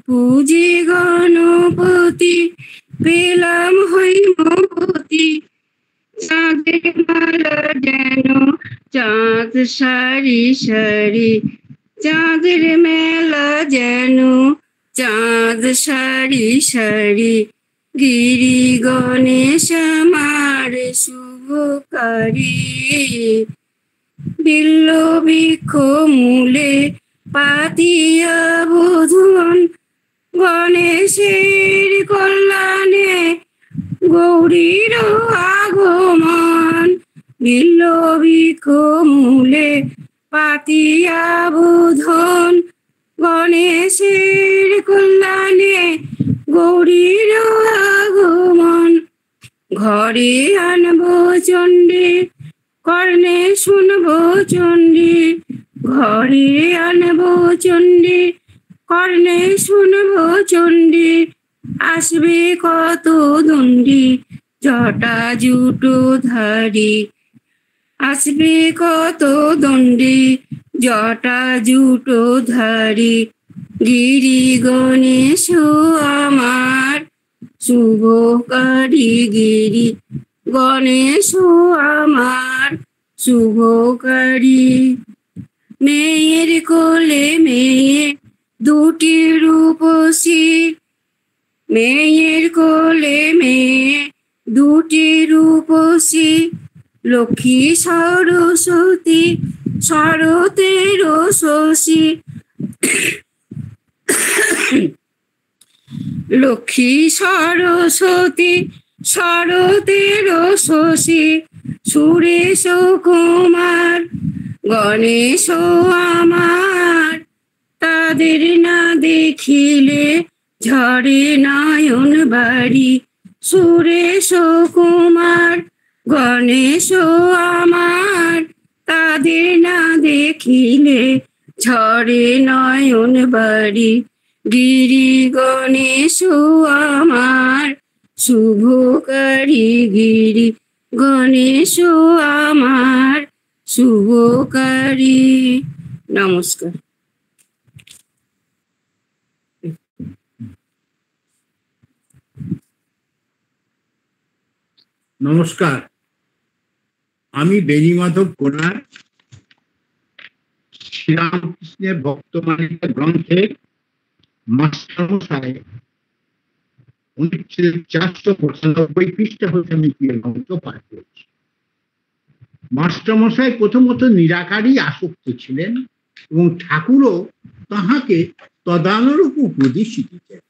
পুজি গণপতি পেলাম হৈমপতি, চাঁদের মালা যেন চাঁদ সারি সারি, চাঁদের মেলা যেন চাঁদ সারি সারি, গিরি গণেশ আমার শুভকারী। বিল্ল বৃক্ষ মূলে পাতিয়া বোধন, গণেশের কল্যাণে গৌরীর আগমন। বিল্ল বৃক্ষ মূলে পাতিয়া বোধন, গণেশের কল্যাণে গৌরীর আগমন। ঘরে আনবো চণ্ডী, কর্ণে শুনবো চণ্ডী, ঘরে আনবো চণ্ডী, কর্ণে শুনবো চণ্ডী। আসবে কত দণ্ডী জটা জুটো ধারি, আসবে কত দণ্ডী জটা জুটো ধারি, গিরি গণেশ আমার শুভকারী, গিরি গণেশ আমার শুভকারী। মেয়ের কোলে মেয়ে দুটি রূপসী, মেয়ের কোলে মেয়ে দুটি রূপসী, লক্ষ্মী সরস্বতী শরতের শশী, লক্ষ্মী সরস্বতী শরতের শশী, সুরেশ কুমার গণেশ আমার। তাদের না দেখিলে ঝরে নয়ন বাড়ি, সুরেশ কুমার গণেশ আমার। তাদের না দেখিলে ঝরে নয়ন বাড়ি, গিরি গণেশ আমার শুভকারী, গিরি গণেশ আমার শুভকারী। নমস্কার। নমস্কার, আমি বেণীমাধব কোনার শ্রীরামকৃষ্ণের ভক্তমালিকা গ্রন্থের মাস্টারমশাই 495 পৃষ্ঠা হতে আমি গ্রন্থ পাঠ করছি। মাস্টারমশাই প্রথমত নিরাকারই আসক্ত ছিলেন এবং ঠাকুরও তাহাকে তদানুরূপ উপদেশ দিতেন।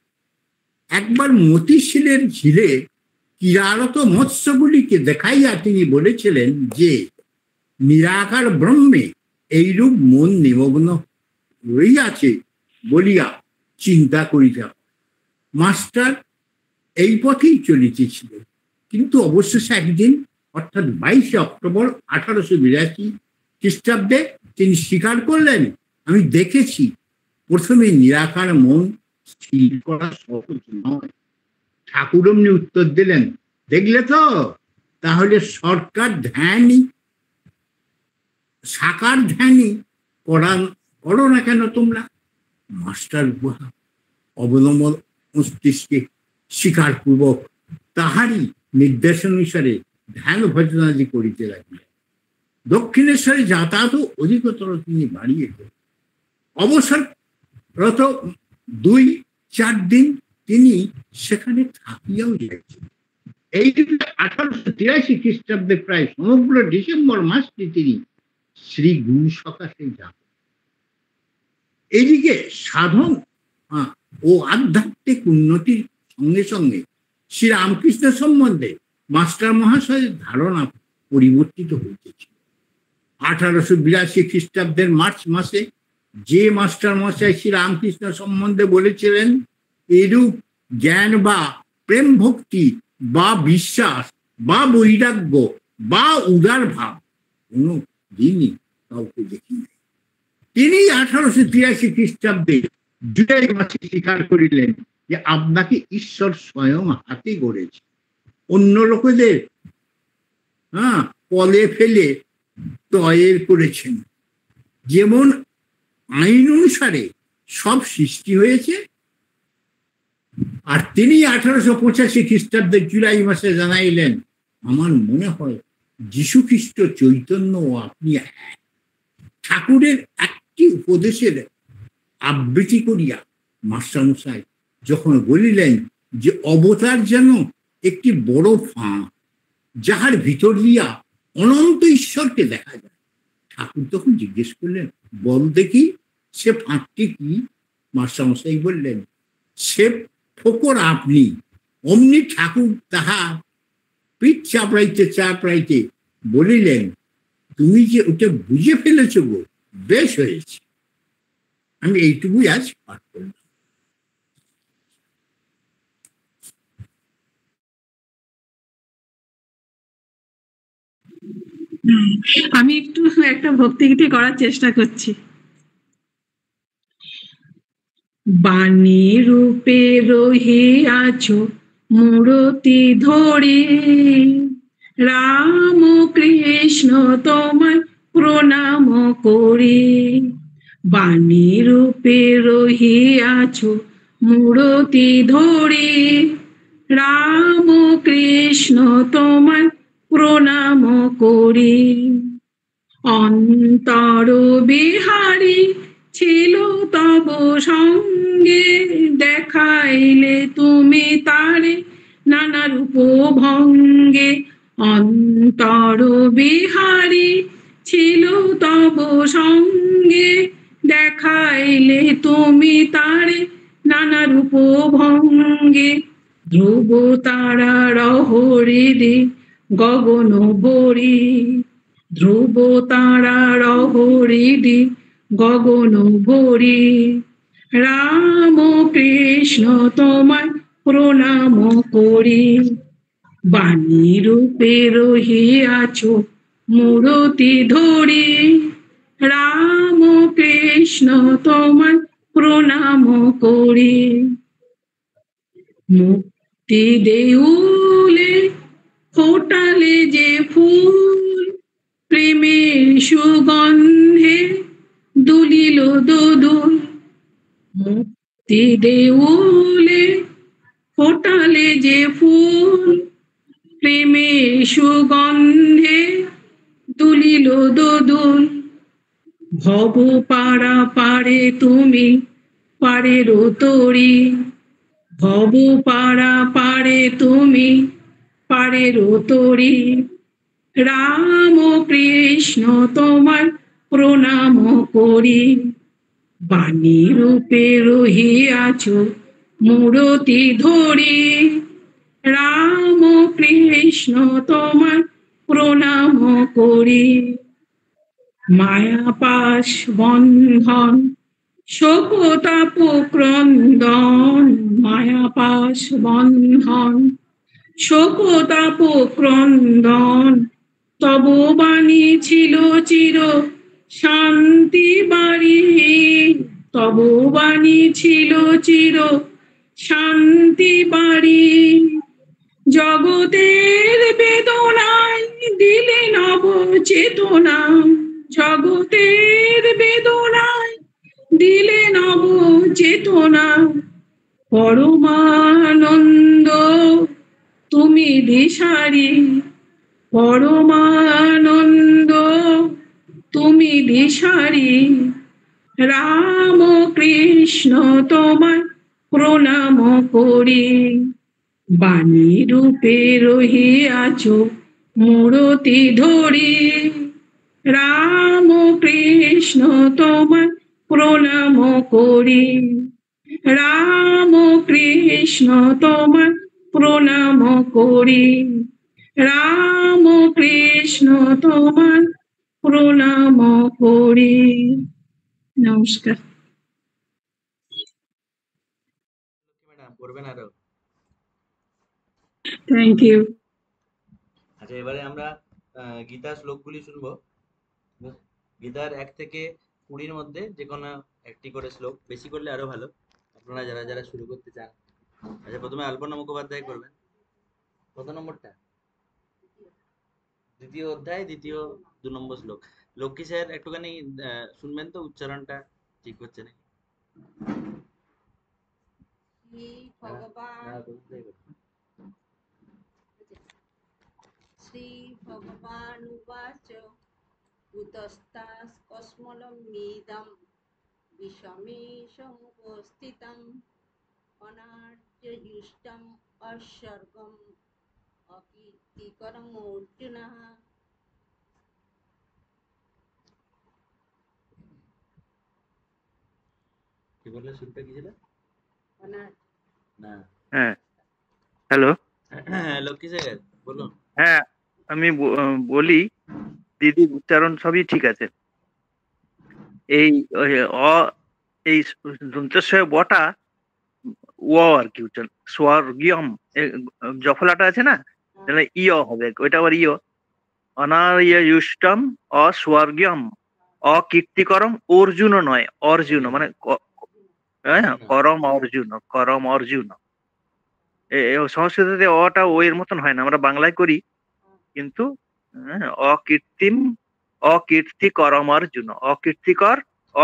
একবার মতিশিলের ঝিলে ক্রীড়ারত মৎস্যগুলিকে দেখাইয়া তিনি বলেছিলেন যে নিরাকার ব্রহ্মে এইরূপ মন নিমগ্ন রইয়াছে বলিয়া চিন্তা করিতে। মাস্টার এই পথেই চলিতেছিলেন, কিন্তু অবশেষে একদিন অর্থাৎ 22 অক্টোবর 1882 খ্রিস্টাব্দে তিনি স্বীকার করলেন, আমি দেখেছি প্রথমে নিরাকার মন স্থির করা সহজ নয়। ঠাকুর অমনি উত্তর দিলেন, দেখলে তো, তাহলে সাকার ধ্যানই করো না কেন তোমরা? মাস্টার অবলম্বন মস্তিষ্কে স্বীকারপূর্বক তাহারই নির্দেশন অনুসারে ধ্যান ভজনাদি করিতে লাগিলেন। দক্ষিণেশ্বরে যাতায়াত অধিকতর তিনি বাড়িয়ে গেলেন। অবসররত 2-4 দিন তিনি সেখানে থাকিয়াও যাচ্ছেন। এই 1883 খ্রিস্টাব্দে প্রায় সমগ্র ডিসেম্বর মাসটি তিনি শ্রী গুরু সকাশে যান। এদিকে সাধন ও আধ্যাত্মিক উন্নতির সঙ্গে সঙ্গে শ্রীরামকৃষ্ণ সম্বন্ধে মাস্টার মহাশয়ের ধারণা পরিবর্তিত হইতেছিল। 1882 খ্রিস্টাব্দের মার্চ মাসে যে মাস্টার মশাই শ্রীরামকৃষ্ণ সম্বন্ধে বলেছিলেন এরূপ জ্ঞান বা প্রেম ভক্তি বা বিশ্বাস বা বৈরাগ্য বা উদার ভাব কোনো দিনই কাউকে দেখি নাই, তিনি 1883 খ্রিস্টাব্দে জুলাই মাসে স্বীকার করিলেন যে আপনাকে ঈশ্বর স্বয়ং হাতে গড়েছে, অন্য লোকেদের কলে ফেলে তয়ের করেছেন। যেমন আইন অনুসারে সব সৃষ্টি হয়েছে, আর তিনি 1885 খ্রিস্টাব্দের জুলাই মাসে জানাইলেন, আমার মনে হয় যীশু খ্রিস্ট চৈতন্য ও আপনি এক। ঠাকুরের একটি উপদেশের আবৃত্তি করিয়া মাস্টারমশাই যখন বলিলেন যে অবতার যেন একটি বড় ফাঁ, যাহার ভিতর দিয়া অনন্ত ঈশ্বরকে দেখা যায়। ঠাকুর তখন জিজ্ঞেস করলেন, বল দেখি সে ফাঁকটি কি? মাস্টারমশাই বললেন, সে ফোকর আপনি। অমনি ঠাকুর তাহা পিঠ চাপড়াইতে বলিলেন, তুমি যে ওটা বুঝে ফেলেছ গো, বেশ হয়েছে। আমি এইটুকুই আজ পাঠ করলাম। আমি একটু একটা ভক্তিগীতি করার চেষ্টা করছি। বাণী রূপে রহিয়াছ মূরতি ধরে, রাম কৃষ্ণ তোমায় প্রণাম করে। বাণী রূপে রহিয়াছ মূরতি ধরে, রাম কৃষ্ণ তোমায় প্রণাম করি। অন্তর বিহারী ছিল তব সঙ্গে, দেখাইলে তুমি তারে নানা রূপ ভঙ্গে। অন্তর বিহারী ছিল তব সঙ্গে, দেখাইলে তুমি তারে নানা রূপ ভঙ্গে। ধ্রুব তারা রহরে গগন বরি, ধ্রুব তারা রহরে গগন ভরি। রাম কৃষ্ণ তোমায় প্রণাম করি। বাণী রূপে রহিয়াছ মূরতি ধরি, রাম কৃষ্ণ তোমায় প্রণাম করি। মুক্তি দেউলে ফোটালে যে ফুল, প্রেমের সুগন্ধে দুলিল দোদুল। মুক্তি দেউলে ফোটালে যে ফুল, প্রেমের সুগন্ধে দুলিল দোদুল। ভব পারা পারে তুমি পারেরও তরি, ভব পারা পারে তুমি পারেরও তরি। রাম কৃষ্ণ তোমায় প্রণাম করি। বাণী রূপে রহিয়াছ মূরতি ধরি, রাম কৃষ্ণ তোমায় প্রণাম করি। মায়া পাশ বন্ধন শোকতাপ ক্রন্দন, মায়া পাশ বন্ধন শোকতাপ ক্রন্দন। তব বাণী ছিল চির শান্তি বাড়ি, তব বাণী ছিল চির শান্তি বাড়ি। জগতের বেদনায় দিলে নব চেতনা, জগতের বেদনায় দিলে নব চেতনা। পরমানন্দ তুমি দিশারি, পরমানন্দ তুমি দিশারি। রাম কৃষ্ণ তোমায় প্রণাম করি। বাণী রূপে রহিয়াছ মূরতি ধরি, রাম কৃষ্ণ তোমায় প্রণাম করি। রাম কৃষ্ণ তোমায় প্রণাম করি। রাম কৃষ্ণ তোমায় প্রণাম করি। নমস্কার। Thank you. আচ্ছা, এবারে আমরা গীতার শ্লোকগুলি শুনবো। গীতার 1 থেকে 20 মধ্যে যে কোনো একটি করে শ্লোক, বেশি করলে আরো ভালো, আপনারা যারা যারা শুরু করতে চান। আচ্ছা, প্রথমে আলপনা মুখোপাধ্যায় করবেন। কত নম্বরটা? দ্বিতীয় অধ্যায়, দ্বিতীয় 2 নম্বর শ্লোক। লক্ষ্মী স্যার একটুখানি শুনবেন তো, উচ্চারণটা ঠিক হচ্ছে না। ভগবান শ্রী ভগবান উবাচ কুতস্তাস কস্মলমিদম বিষমে সমুপস্থিতম অনার্যযুষ্টম অস্বর্গম অকীর্তিকরম অর্জুন। কি বললে? শুনতে কি ছিল? না। হ্যাঁ, হ্যালো। লক্ষ্মী স্যার বলুন। হ্যাঁ, আমি বলি, দিদির উচ্চারণ সবই ঠিক আছে। এই অ, এই দন্তস্বয় বটা ও আর কি উচ্চারণ, স্বর্গীয়ম জফলাটা আছে না, তাহলে ইয় হবে, ওইটা আবার ইয়। অনার্যুষ্টম অস্বর্গীয়ম অকীর্তিকরম অর্জুন নয়, অর্জুন মানে হ্যাঁ, করম অর্জুন। সংস্কৃততে অটা ও এর মতন হয় না, আমরা বাংলায় করি, কিন্তু অকীর্তিকরম অর্জুন,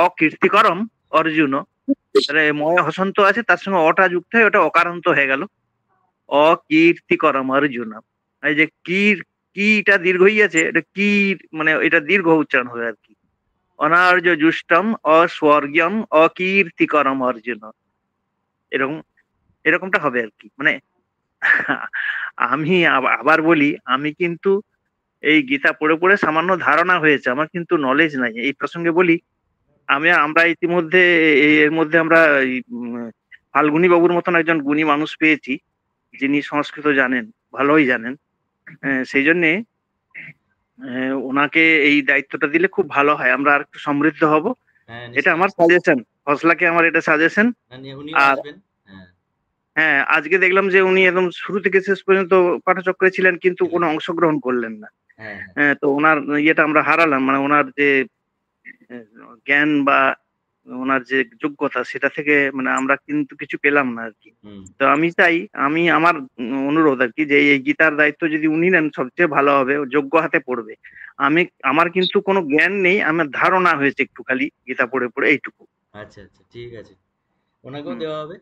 অকীর্তিকরম অর্জুন। তাহলে ময় হসন্ত আছে, তার সঙ্গে অটা যুক্ত হয়, ওটা অকারান্ত হয়ে গেল, অকীর্তিকরম অর্জুন। এই যে কিটা দীর্ঘ আছে, এটা কি মানে এটা দীর্ঘ উচ্চারণ হবে আর কি। অনার্য জুষ্টম অস্বর্গীয়ম অকীর্তিকরম অর্জুন, এরকমটা হবে আর কি। মানে আমি আবার বলি, আমি কিন্তু এই গীতা পড়ে পড়ে সামান্য ধারণা হয়েছে, আমার কিন্তু নলেজ নাই এই প্রসঙ্গে। বলি, আমরা ইতিমধ্যে এর মধ্যে আমরা ফাল্গুনী বাবুর মতন একজন গুণী মানুষ পেয়েছি, যিনি সংস্কৃত জানেন, ভালোই জানেন। সেই জন্যে ওনাকে এই দায়িত্বটা দিলে খুব ভালো হয়, আমরা আর একটু সমৃদ্ধ হব। এটা আমার সাজেশন, ফসলাকে আমার এটা সাজেশন। আর হ্যাঁ, আজকে দেখলাম যে উনি একদম শুরু থেকে শেষ পর্যন্ত পাঠচক্রে ছিলেন, কিন্তু কোনো অংশগ্রহণ করলেন না। তো ওনার ইয়েটা আমরা হারালাম, মানে ওনার যে জ্ঞান বা ওনার যে যোগ্যতা, সেটা থেকে মানে আমরা কিন্তু কিছু পেলাম না আর কি। তো আমি চাই, আমার অনুরোধ আর কি, যে এই গীতার দায়িত্ব যদি উনি নেন সবচেয়ে ভালো হবে, যোগ্য হাতে পড়বে। আমার কিন্তু কোনো জ্ঞান নেই, আমার ধারণা হয়েছে একটু খালি গীতা পড়ে পড়ে, এইটুকু। আচ্ছা আচ্ছা, ঠিক আছে, ওনাকেও দেওয়া হবে।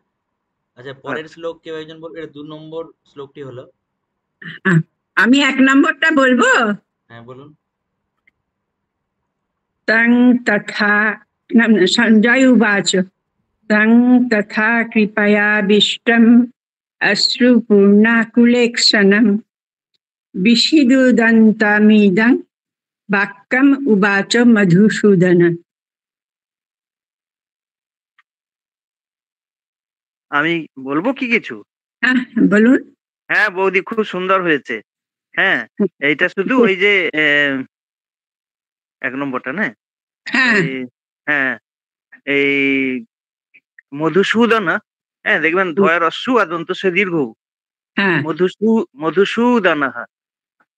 আচ্ছা, পরের শ্লোক কেউ একজন বলবে। এটা 2 নম্বর শ্লোকটি হলো। আমি 1 নম্বরটা বলবো। হ্যাঁ, বলুন। তং তথা সঞ্জয় উবাচ তং তথা কৃপয়াবিষ্টম অশ্রুপূর্ণাকুলেক্ষণম বিষিদুদন্তমিদং বাক্যম উবাচ মধুসূদন। আমি বলবো কি কিছু? হ্যাঁ, বলুন। হ্যাঁ বৌদি, খুব সুন্দর হয়েছে। হ্যাঁ, এইটা শুধু ওই যে 1 নম্বরটা না? হ্যাঁ, এই মধুসূদন, হ্যাঁ দেখবেন ধয় রস্যু আর দন্ত সে দীর্ঘ, মধুসূদন।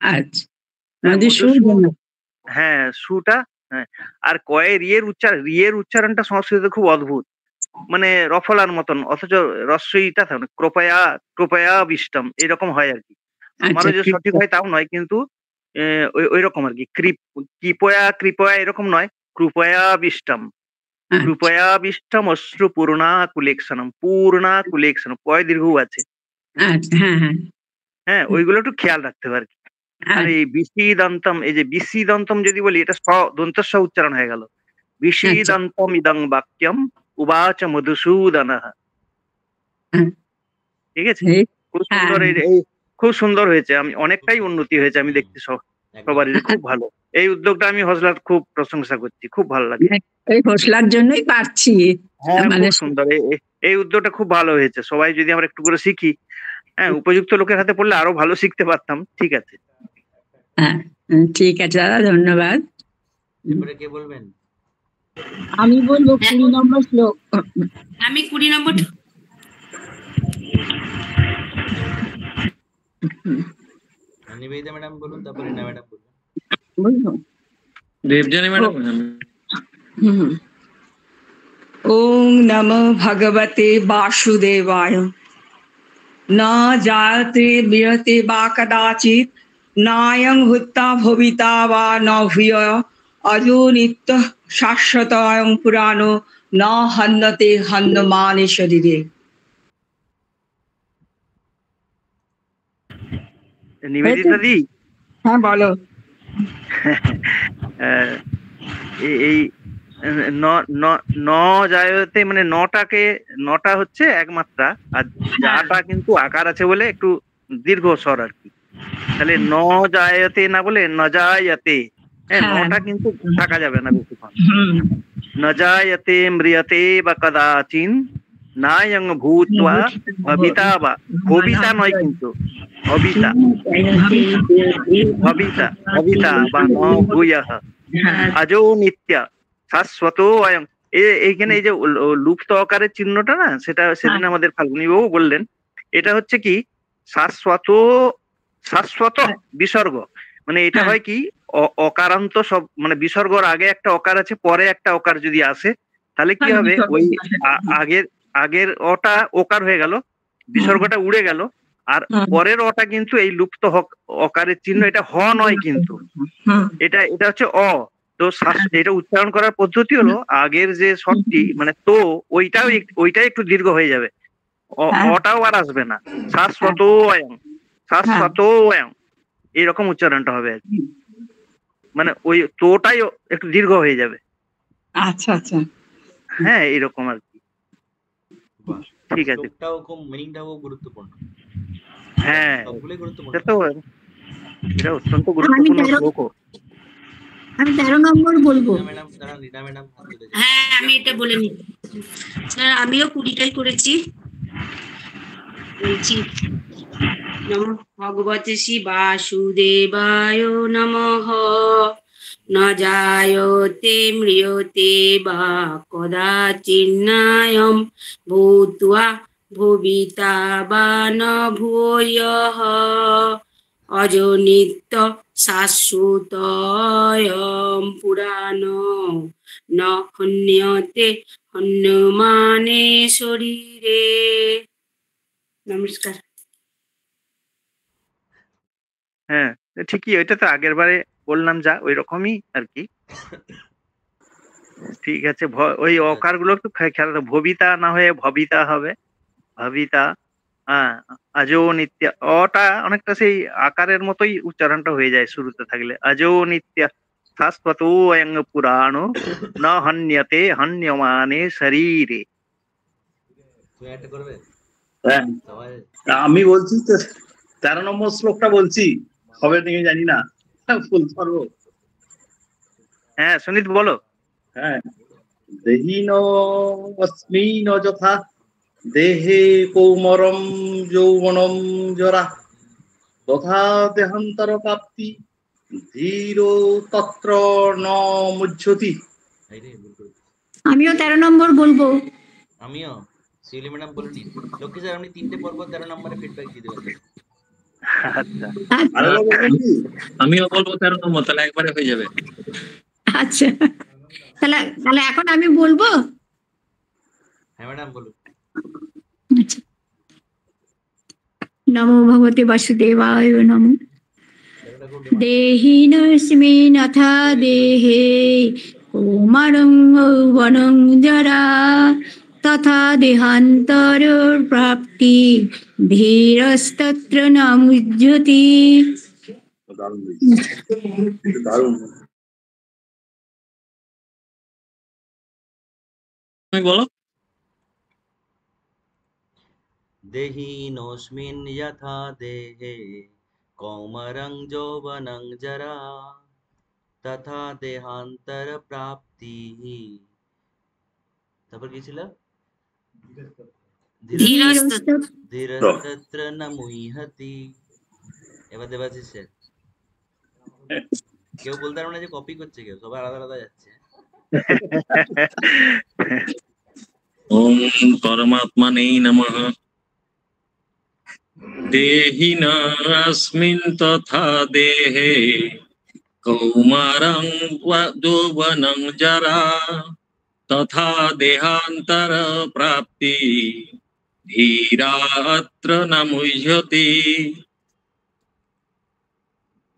আচ্ছা, মধুসূদন। হ্যাঁ, সুটা, হ্যাঁ। আর কয়ের রিয়ের উচ্চারণটা সংস্কৃতে খুব অদ্ভুত, মানে রফলার মতন, অথচ রস্যইটা থাকে কৃপয়া বিষ্টম এরকম হয় আর কি। আমারও যে সঠিক হয় তাও নয়, কিন্তু ওই রকম আর কি। কৃপয়া এরকম নয়, কৃপয়া বিষ্টম অশ্রু পূর্ণা কুলেক্ষণম, কয় দীর্ঘ আছে। হ্যাঁ, ওইগুলো একটু খেয়াল রাখতে হবে আর কি। আর এই বিশিদন্তম, এই যে বিশিদন্তম যদি বলি, এটা দন্তস্ব উচ্চারণ হয়ে গেল। বিশিদন্তম ইদং বাক্যম উবাচ মধুসূদন। ঠিক আছে, খুব সুন্দর, খুব সুন্দর হয়েছে। আমি অনেকটাই উন্নতি হয়েছে, আমি দেখছি সবারই খুব ভালো। এই উদ্যোগটা আমি হজলার খুব প্রশংসা করছি, খুব ভালো লাগে। এই হজলার জন্যই পারছি। হ্যাঁ, খুব সুন্দর, এই উদ্যোগটা খুব ভালো হয়েছে। সবাই যদি আমরা একটু করে শিখি, হ্যাঁ, উপযুক্ত লোকের হাতে পড়লে আরো ভালো শিখতে পারতাম। ঠিক আছে, হ্যাঁ, ঠিক আছে দাদা, ধন্যবাদ। এরপরে কে বলবেন? আমি বলবো 20 নম্বর শ্লোক। আমি 20 নম্বর। নিবেদিতা ম্যাডাম বলুন, তারপরে না ম্যাডাম বলুন। বলবো দেবযানী ম্যাডাম। ওম নমো ভগবতে বাসুদেবায়। না জায়তে বিরতে বা কদাচিৎ, নায়ং ভূত্বা ভবিতা বা ন ভূয়, অজো নিত্য শাশ্বতয়ং পুরাণো, ন হন্যতে হন্যমানে শরীরে। নিবেদিতা দি, হ্যাঁ বলো। এই ন ন- ন জায়তে মানে নটা হচ্ছে একমাত্রা, আর যাটা কিন্তু আকার আছে বলে একটু দীর্ঘ স্বর আর কি। তাহলে ন জায়তে না বলে ন জায়তে, হ্যাঁ হ্যাঁ। নটা কিন্তু থাকা যাবে না বেশিক্ষণ। হুম। ন জায়তে ম্রিয়তে বা কদাচিন নায়ং ভূত্বা ভবিতা বা, ভবিতা নয় কিন্তু, ভবিতা, ভবিতা ভবিতা বা ন ভূয়ঃ হ্যাঁ। আজো নিত্য শাশ্বত অয়ং। এইখানে এই যে লুপ্ত অকারের চিহ্নটা না, সেটা সেদিন আমাদের ফাল্গুনী বাবু বললেন, এটা হচ্ছে কি শাশ্বত, শাশ্বত বিসর্গ। মানে এটা হয় কি অকারান্ত সব, মানে বিসর্গর আগে একটা অকার আছে, পরে একটা অকার যদি আসে, তাহলে কি হবে ওই আগের আগের অটা ওকার হয়ে গেল, বিসর্গটা উড়ে গেল, আর পরের অটা কিন্তু এই লুপ্ত অকারের চিহ্ন, এটা হ নয় কিন্তু, এটা এটা হচ্ছে অ। তো এটা উচ্চারণ করার পদ্ধতি হলো আগের যে স্বরটি মানে তো, ওইটাই একটু দীর্ঘ হয়ে যাবে, অটাও আর আসবে না, শাশ্বত অয়ং, শাশ্বত অয়ং, এইরকম উচ্চারণটা হবে আর কি। মানে ওই তোটাই একটু দীর্ঘ হয়ে যাবে। আচ্ছা আচ্ছা, হ্যাঁ এইরকম আর কি। বাহ, ঠিক আছে, শ্লোকটাও খুব মিনিংটাও গুরুত্বপূর্ণ। হ্যাঁ সবগুলোই গুরুত্বপূর্ণ। এটা তো, এটা অত্যন্ত গুরুত্বপূর্ণ শ্লোকও। আমি 13 নম্বর বলবো। ম্যাডাম, দাঁড়ান, রিনা ম্যাডাম হাত তুলেছে। হ্যাঁ, আমি এটা বলে নি স্যার, আমিও 20টাই করেছি। বলছি, নমঃ ভগবতে শ্রী বাসুদেবায় নমঃ। ন জায়তে ম্রিয়তে বা কদাচিন্নায়ম ভূত্বা ভবিতা বা ন ভূয়ঃ অজো নিত্য শাশ্বতয়ং পুরাণো ন হন্যতে হন্যমানে শরীরে। নমস্কার। হ্যাঁ ঠিকই, ওইটা তো আগের বারে বললাম যা ওই রকমই আর কি। ঠিক আছে, ওই অকার গুলো একটু খেয়াল রাখো, ভবিতা না হয়ে ভবিতা হবে, ভবিতা। হ্যাঁ, আজো নিত্য, অটা অনেকটা সেই আকারের মতোই উচ্চারণটা হয়ে যায় শুরুতে থাকলে, আজো নিত্য শাশ্বত অয়ং পুরাণ ন হন্যতে হন্যমানে শরীরে। তুমি একটা করবে হ্যাঁ, সবাই? আমি বলছি তো 13 নম্বর শ্লোকটা বলছি, হবে নাকি জানি না, ফুল পারবো। হ্যাঁ সুনীত বলো। হ্যাঁ, দেহিন অস্মিন যথা দেহে কৌমরম যৌবনম জরা তথা দেহান্তর প্রাপ্তি ধীর তত্র ন মুহ্যতি। আমিও 13 নম্বর বলবো। আমিও, শিউলি ম্যাডাম বলে নিন। লক্ষ্মী স্যার, আপনি 3টে পরপর 13 নম্বরে ফিডব্যাক দিয়ে দেবেন। আচ্ছা, আমিও বলবো 13 নম্বর, তাহলে একবারে হয়ে যাবে। আচ্ছা, তাহলে তাহলে এখন আমি বলবো। হ্যাঁ ম্যাডাম বলুন। আচ্ছা, নমো ভগবতে বাসুদেবায় নমঃ। দেহিনস্মিন অথা দেহে কৌমারং যৌবনং জরা তথা দেহান্তর প্রাপ্তি ধীরস্তত্র ন মুহ্যতি। দারুণ। তুমি বলো। দেহিনোস্মিন যথা দেহে কৌমারং যৌবনং জরা তথা দেহান্তর প্রাপ্তি। তারপর কি ছিল? ধীরস্তত্র ন মুহ্যতি। এবার দেবাশিস স্যার, কেউ বলতে পারবে না যে কপি করছে কেউ, সবাই আলাদা আলাদা যাচ্ছে। ওম পরমাত্মনে নমঃ। দেহিনাস্মিন তথা দেহে কৌমারং যৌবনং জরা তথা দেহান্তর প্রাপ্তি ধীরাত্র ন মুহ্যতি।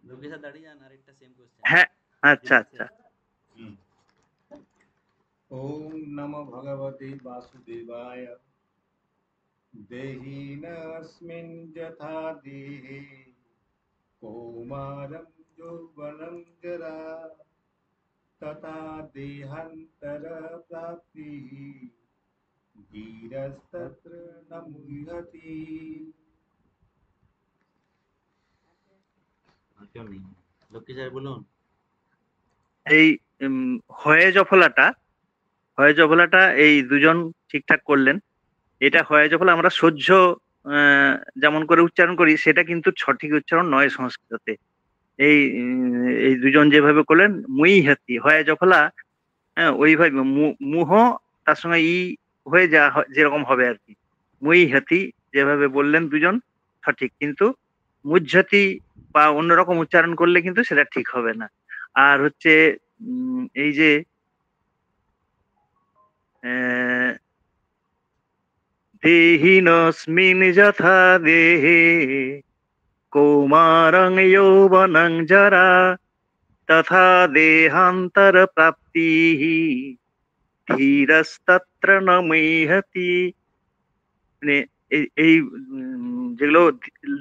লক্ষ্মী স্যার দাঁড়িয়ে যান, আরেকটা সেম কোশ্চেন। হ্যাঁ আচ্ছা আচ্ছা। ওম নমো ভগবতে বাসুদেবায়। দেহিনস্মিন যথা দেহে কৌমারম যৌবনম জরা তথা দেহান্তর প্রাপ্তি ধীরস্তত্র ন মুহ্যতি। লক্ষ্মী স্যার বলুন। এই হয়ে জফলাটা এই দুজন ঠিকঠাক করলেন। এটা হয়ে জফলা আমরা সহ্য যেমন করে উচ্চারণ করি সেটা কিন্তু সঠিক উচ্চারণ নয় সংস্কৃততে। এই দুজন যেভাবে করলেন মুই হাতি হয়ে জফলা, হ্যাঁ ওইভাবে মুহ তার সঙ্গে ই হয়ে যা যেরকম হবে আর কি। মুই হাতি যেভাবে বললেন দুজন সঠিক, কিন্তু মুজ্জতি বা অন্যরকম উচ্চারণ করলে কিন্তু সেটা ঠিক হবে না। আর হচ্ছে এই যে দেহিনস্মিন যথা দেহে কৌমারং যৌবনং জরা তথা দেহান্তর প্রাপ্তি ধীরস্তত্র ন মুহ্যতি। মানে এই যেগুলো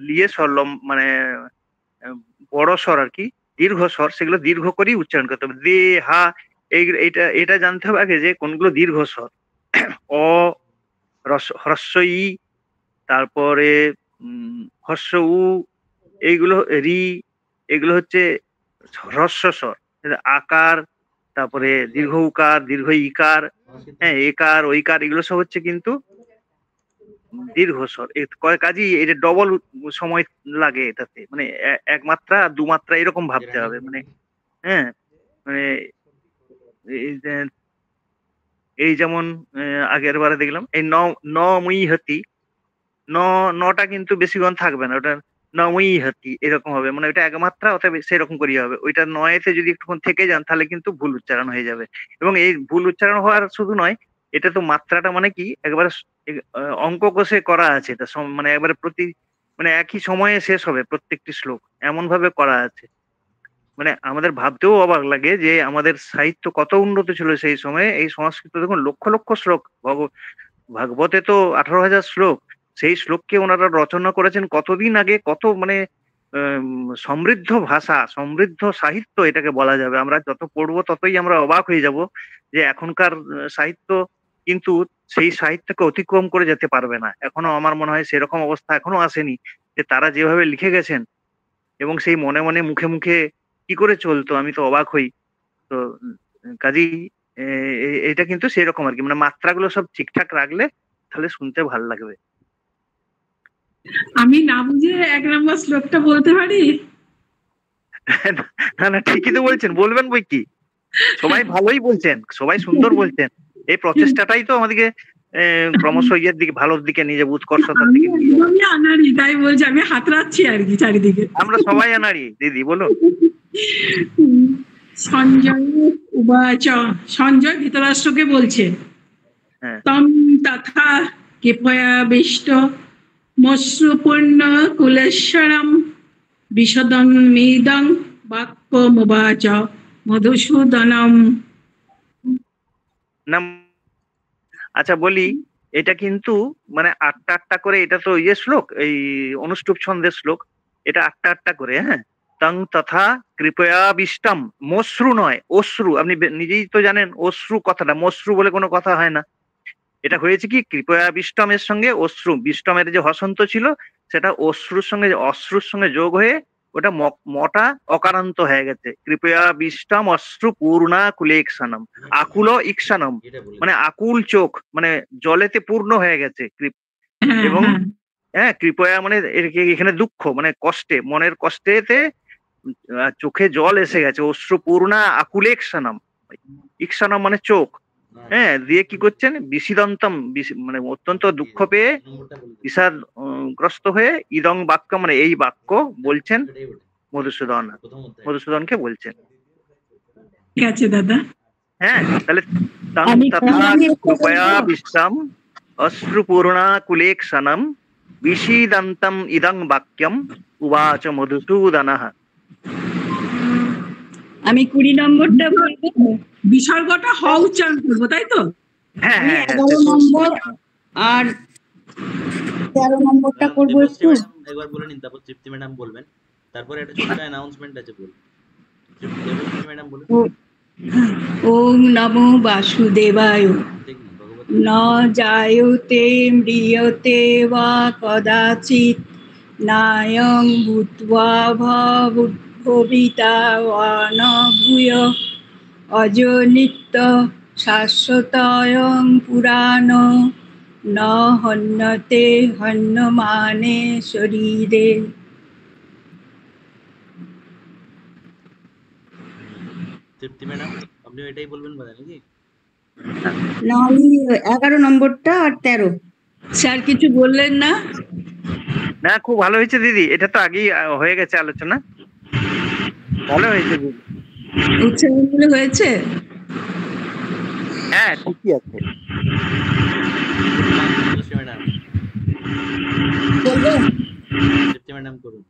লিয়ে স্বর মানে বড় স্বর আর কি, দীর্ঘ স্বর, সেগুলো দীর্ঘ করেই উচ্চারণ করতে হবে। দে হা এটা জানতে হবে আগে যে কোনগুলো দীর্ঘ স্বর। অ হ্রস্ব ই, তারপরে হ্রস্ব উ, এইগুলো রি, এগুলো হচ্ছে হ্রস্ব স্বর। আকার, তারপরে দীর্ঘ উকার, দীর্ঘ ইকার, হ্যাঁ একার ঐকার, এগুলো সব হচ্ছে কিন্তু দীর্ঘ স্বর। কাজেই এটা ডবল সময় লাগে এটাতে, মানে এক মাত্রা দু মাত্রা এরকম ভাবতে হবে। মানে হ্যাঁ মানে এই যেমন আগের বারে দেখলাম এই ন মুই হাতি, নটা কিন্তু বেশিক্ষণ থাকবে না, ওটা ন মুই হাতি এরকম হবে, মানে ওইটা এক মাত্রা, অতএব সেরকম করিয়ে হবে। ওইটা নয়েতে যদি একটুক্ষণ থেকে যান তাহলে কিন্তু ভুল উচ্চারণ হয়ে যাবে। এবং এই ভুল উচ্চারণ হওয়ার শুধু নয়, এটা তো মাত্রাটা মানে কি একবারে অঙ্ক কষে করা আছে, এটা মানে একবারে মানে একই সময়ে শেষ হবে প্রত্যেকটি শ্লোক, এমন ভাবে করা আছে। মানে আমাদের ভাবতেও অবাক লাগে যে আমাদের সাহিত্য কত উন্নত ছিল সেই সময়ে। এই সংস্কৃত দেখুন লক্ষ লক্ষ শ্লোক, ভাগবতে তো 18,000 শ্লোক। সেই শ্লোককে ওনারা রচনা করেছেন কতদিন আগে, কত মানে সমৃদ্ধ ভাষা, সমৃদ্ধ সাহিত্য এটাকে বলা যাবে। আমরা যত পড়বো ততই আমরা অবাক হয়ে যাব যে এখনকার সাহিত্য কিন্তু সেই সাহিত্যকে অতিক্রম করে যেতে পারবে না। এখনো আমার মনে হয় সেরকম অবস্থা এখনো আসেনি যে তারা যেভাবে লিখে গেছেন এবং সেই মনে মনে মুখে মুখে কি করে চলতো, আমি তো অবাক হই। তো কাজেই এটা কিন্তু সেরকম আর কি, মানে মাত্রাগুলো সব ঠিকঠাক রাখলে তাহলে শুনতে ভালো লাগবে। আমি না বুঝে 1 নম্বর শ্লোকটা বলতে পারি? না না, ঠিকই তো বলছেন, বলবেন বই কি, সবাই ভালোই বলছেন, সবাই সুন্দর বলছেন। এই প্রচেষ্টাটাই তো আমাদেরকে ক্রমশ ইয়ের দিকে, ভালোর দিকে নিয়ে যাবো, উৎকর্ষতার দিকে নিয়ে যাবো। আমি আনাড়ি, তাই বলছি, আমি হাতড়াচ্ছি আর কি চারিদিকে। আমরা সবাই আনাড়ি দিদি, বলুন। সঞ্জয় উবাচ, সঞ্জয় ধৃতরাষ্ট্রকে বলছে, তম তথা কৃপয়াবিষ্ট মশ্রুপূর্ণ কুলেশ্বরম বিশদং মেদং বাক্যমুবাচ মধুসূদনম। আচ্ছা বলি, এটা কিন্তু মানে 8টা করে, এটা তো ইয়ে শ্লোক, এই অনুষ্টুপ ছন্দের শ্লোক, এটা 8টা করে। হ্যাঁ, তং তথা কৃপয়াবিষ্টম, মশ্রু নয় অশ্রু, আপনি নিজেই তো জানেন অশ্রু কথাটা, মশ্রু বলে কোনো কথা হয় না। এটা হয়েছে কি কৃপয়াবিষ্টমের সঙ্গে অশ্রু, বিষ্টমের যে হসন্ত ছিল সেটা অশ্রুর সঙ্গে যোগ হয়ে ওটা মটা অকারান্ত হয়ে গেছে। কৃপয়া বিষ্টম অশ্রু পূর্ণা কুলেক্ষণম, আকুল ইক্ষণম মানে আকুল চোখ, মানে জলেতে পূর্ণ হয়ে গেছে। এবং হ্যাঁ কৃপয়া মানে এখানে দুঃখ, মানে কষ্টে, মনের কষ্টেতে চোখে জল এসে গেছে। অশ্রু পূর্ণা আকুলেক্ষণম, ইক্ষণম মানে চোখ। হ্যাঁ, দিয়ে কি করছেন, বিষিদন্তম মানে অত্যন্ত দুঃখ পেয়ে বিষাদ গ্রস্ত হয়ে ইদং বাক্য মানে এই বাক্য বলছেন মধুসূদনকে বলছেন। ঠিক আছে দাদা। হ্যাঁ, তাহলে কৃপয়া বিশ্বম অশ্রুপূর্ণা কুলেক্ষণম বিষিদন্তম ইদং বাক্যম উবাচ মধুসূদনঃ। আমি 20 নম্বরটা বলবো, বিসর্গটা হ উচ্চারণ করবো, তাই তো? হ্যাঁ হ্যাঁ, 11 নম্বর আর 13 নম্বরটা করবো একটু। একবার বলে নিন, তারপর তৃপ্তি ম্যাডাম বলবেন। তারপরে একটা ছোট্ট অ্যানাউন্সমেন্ট আছে, বল ম্যাডাম বলুন। ওম নমো বাসুদেবায়। ন জায়তে ম্রিয়তে বা কদাচিৎ নায়ং ভূত্বা ভবিতা বা ন ভূয় অজো নিত্য শাশ্বতয়ং পুরাণ ন হন্যতে হন্যমানে শরীরে। তৃপ্তি ম্যাডাম আপনি এটাই বলবেন বোধ হয় নাকি? না, আমি 11 নম্বরটা আর 13। স্যার কিছু বললেন না? না, খুব ভালো হয়েছে দিদি, এটা তো আগেই হয়ে গেছে আলোচনা, ভালো হয়েছে দিদি। উচ্চারণগুলো হয়েছে? হ্যাঁ, ঠিকই আছে। ম্যাডাম তৃপ্তি ম্যাডাম করুন।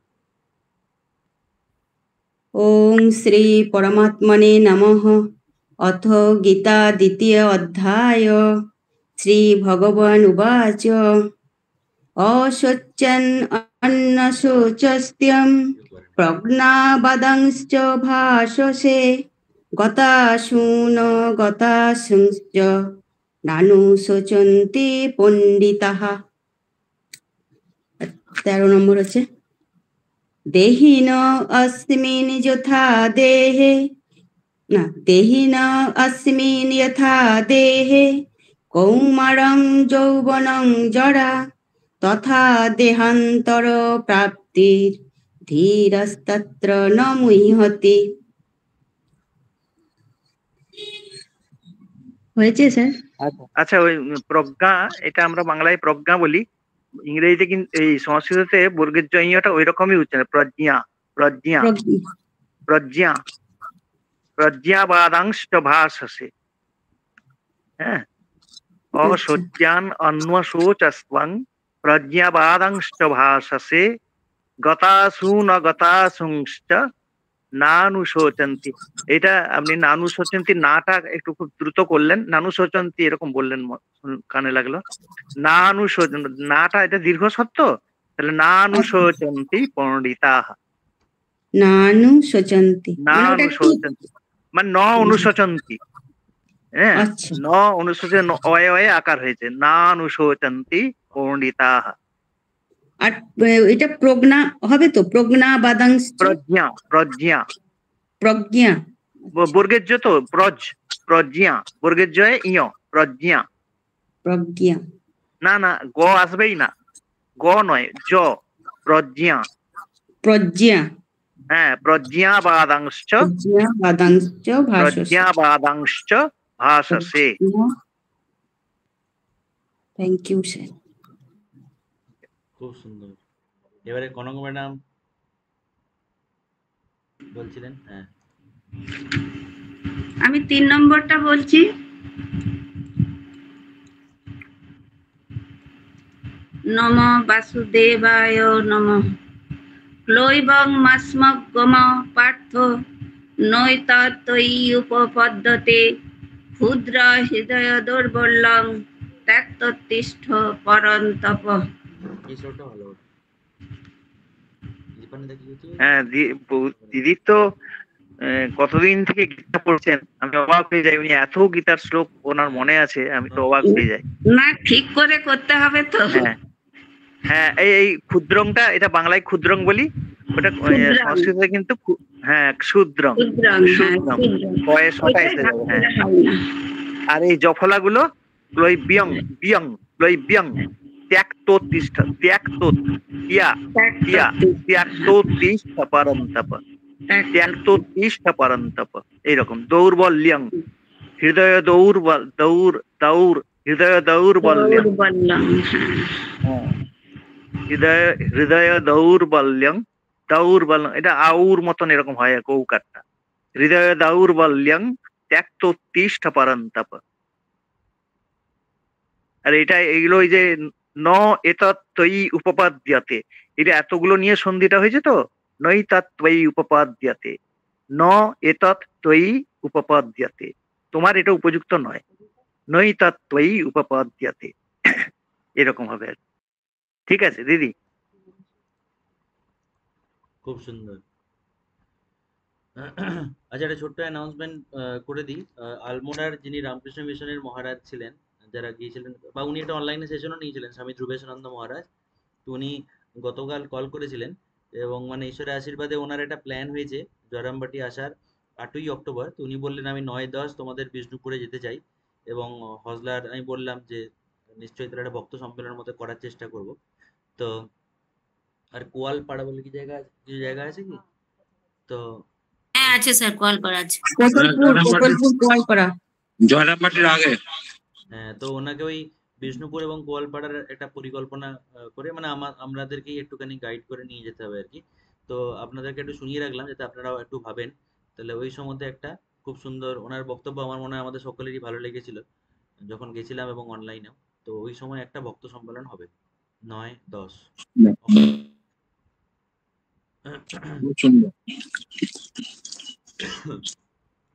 ওম শ্রী পরমাত্মনে নমঃ। অথ গীতা দ্বিতীয় অধ্যায়। শ্রী ভগবান উবাচ অশোচ্যন অন্নশোচস্ত্যং প্রজ্ঞাবাদাংশ্চ ভাষসে গতাসূন গতাসুশ্চ নানুশোচন্তি পণ্ডিতাঃ। 13 নম্বর আছে দেহিন অস্মিন যথা দেহে, না দেহিন অস্মিন যথা দেহে কৌমারং যৌবনং জরা তথা দেহান্তর প্রাপ্তির ধীরস্তত্র ন মুহ্যতি। হয়েছে স্যার? আচ্ছা, ওই প্রজ্ঞা, এটা আমরা বাংলায় প্রজ্ঞা বলি, ইংরেজিতে কিন্তু এই সংস্কৃততে বর্গের জয়টা ওই রকমই উচ্চারণ, প্রজ্ঞা প্রজ্ঞা প্রজ্ঞা প্রজ্ঞাবাদাংশ ভাষসে। হ্যাঁ, অশোচ্যান অন্নশোচস্ত্বং প্রজ্ঞাবাদাংশ ভাষসে গতাসু ন গতাসুংশ্চ নানুশোচন্তি। এটা আপনি নানুশোচন্তি নাটা একটু খুব দ্রুত করলেন, নানুশোচন্তি এরকম বললেন, কানে লাগলো। নানুশোচন নাটা এটা দীর্ঘ সত্য, তাহলে নানুশোচন্তি পণ্ডিতাঃ। নানুশোচন্তি নানুশোচন্তি মানে ন অনুশোচন্তি। হ্যাঁ, ন অনুশোচন অয়ে অয়ে আকার হয়েছে, নানুশোচন্তি পণ্ডিতাঃ। আর এটা প্রজ্ঞা হবে তো? প্রজ্ঞা বাদাংশ প্রজ্ঞা প্রজ্ঞা প্রজ্ঞা বর্গের জ তো প্রজ্ঞা বর্গের জয় ইয় প্রজ্ঞা। প্রজ্ঞা না না, গ আসবেই না, গ নয়, জ প্রজ্ঞা। প্রজ্ঞা, হ্যাঁ, প্রজ্ঞাবাদাংশ প্রজ্ঞাবাদাংশ ভাষসে। Thank you sir. খুব সুন্দর। এবারে কনক ম্যাডাম বলছিলেন। হ্যাঁ, আমি 3 নম্বরটা বলছি। নম বাসুদেবায় নমঃ। ক্লৈবং মাস্মগম পার্থ নৈতত্ত্বয়ি উপপদ্যতে ক্ষুদ্র হৃদয় দৌর্বল্যং ত্যক্তোত্তিষ্ঠ পরন্তপ। এই শ্লোকটা ভালো। হ্যাঁ, দিদি তো কতদিন থেকে গীতা পড়ছেন, আমি অবাক হয়ে যাই, উনি এত গীতার শ্লোক ওনার মনে আছে, আমি তো অবাক হয়ে যাই। না, ঠিক করে করতে হবে তো। হ্যাঁ হ্যাঁ, এই ক্ষুদ্রংটা, এটা বাংলায় ক্ষুদ্রং বলি, ওটা সংস্কৃতে কিন্তু হ্যাঁ ক্ষুদ্রং, কয়েসটা এসে যাবে। হ্যাঁ, আর এই জফলাগুলো ক্লৈব্যং বিয়ং ক্লৈব্যং ত্যক্তোত্তিষ্ঠ ত্যক্তোত্তিয়া তিয়া ত্যক্তোত্তিষ্ঠ পরন্তপ ত্যক্তোত্তিষ্ঠ পরন্তপ। এইরকম দৌর্বল্যং হৃদয় হৃদয় দৌর্বল্যং হৃদয় দৌর্বল্যং এটা আউর মতন এরকম হয় কৌকারটা। হৃদয় দৌর্বল্যং ত্যক্তোত্তিষ্ঠ পরন্তপ। আর এটা এগুলো ওই যে ন এতত্ত্বয়ি উপপাদ্যতে, এটা এতগুলো নিয়ে সন্ধিটা হয়েছে তো, নৈতত্ত্বয়ি উপপাদ্যতে, ন এতত্ত্বয়ি উপপাদ্যতে, তোমার এটা উপযুক্ত নয়, নৈতত্ত্বয়ি উপপাদ্যতে, এরকম হবে। ঠিক আছে দিদি? খুব সুন্দর। আচ্ছা, একটা ছোট্ট অ্যানাউন্সমেন্ট করে দিই। আলমোড়ার যিনি রামকৃষ্ণ মিশনের মহারাজ ছিলেন, যারা গিয়েছিলেন, বা উনি একটা অনলাইনে সেশনও নিয়েছিলেন, স্বামী ধ্রুবেশানন্দ মহারাজ। তো উনি গতকাল কল করেছিলেন, এবং মানে ঈশ্বরের আশীর্বাদে ওনার একটা প্ল্যান হয়েছে জয়রামবাটি আসার 8ই অক্টোবর। তো উনি বললেন আমি 9-10 তোমাদের বিষ্ণুপুরে যেতে চাই, এবং হজলার আমি বললাম যে নিশ্চয়ই তাহলে একটা ভক্ত সম্মেলনের মতো করার চেষ্টা করব। তো আর কোয়ালপাড়া বলে কি জায়গা, কিছু জায়গা আছে কি? তো হ্যাঁ আছে স্যার, কল করা আছে। প্রকল্পুর গোয়ালপাড়া। জয়রামবাটির আগে। হ্যাঁ, তো ওনাকে ওই বিষ্ণুপুর এবং গোয়ালপাড়ার একটা পরিকল্পনা করে, মানে আমাদেরকেই একটুখানি গাইড করে নিয়ে যেতে হবে আর কি। তো আপনাদেরকে একটু শুনিয়ে রাখলাম যাতে আপনারাও একটু ভাবেন। তাহলে ওই সম্বন্ধে একটা খুব সুন্দর ওনার বক্তব্য আমার মনে হয় আমাদের সকলেরই ভালো লেগেছিল যখন গেছিলাম, এবং অনলাইনেও। তো ওই সময় একটা ভক্ত সম্মেলন হবে 9-10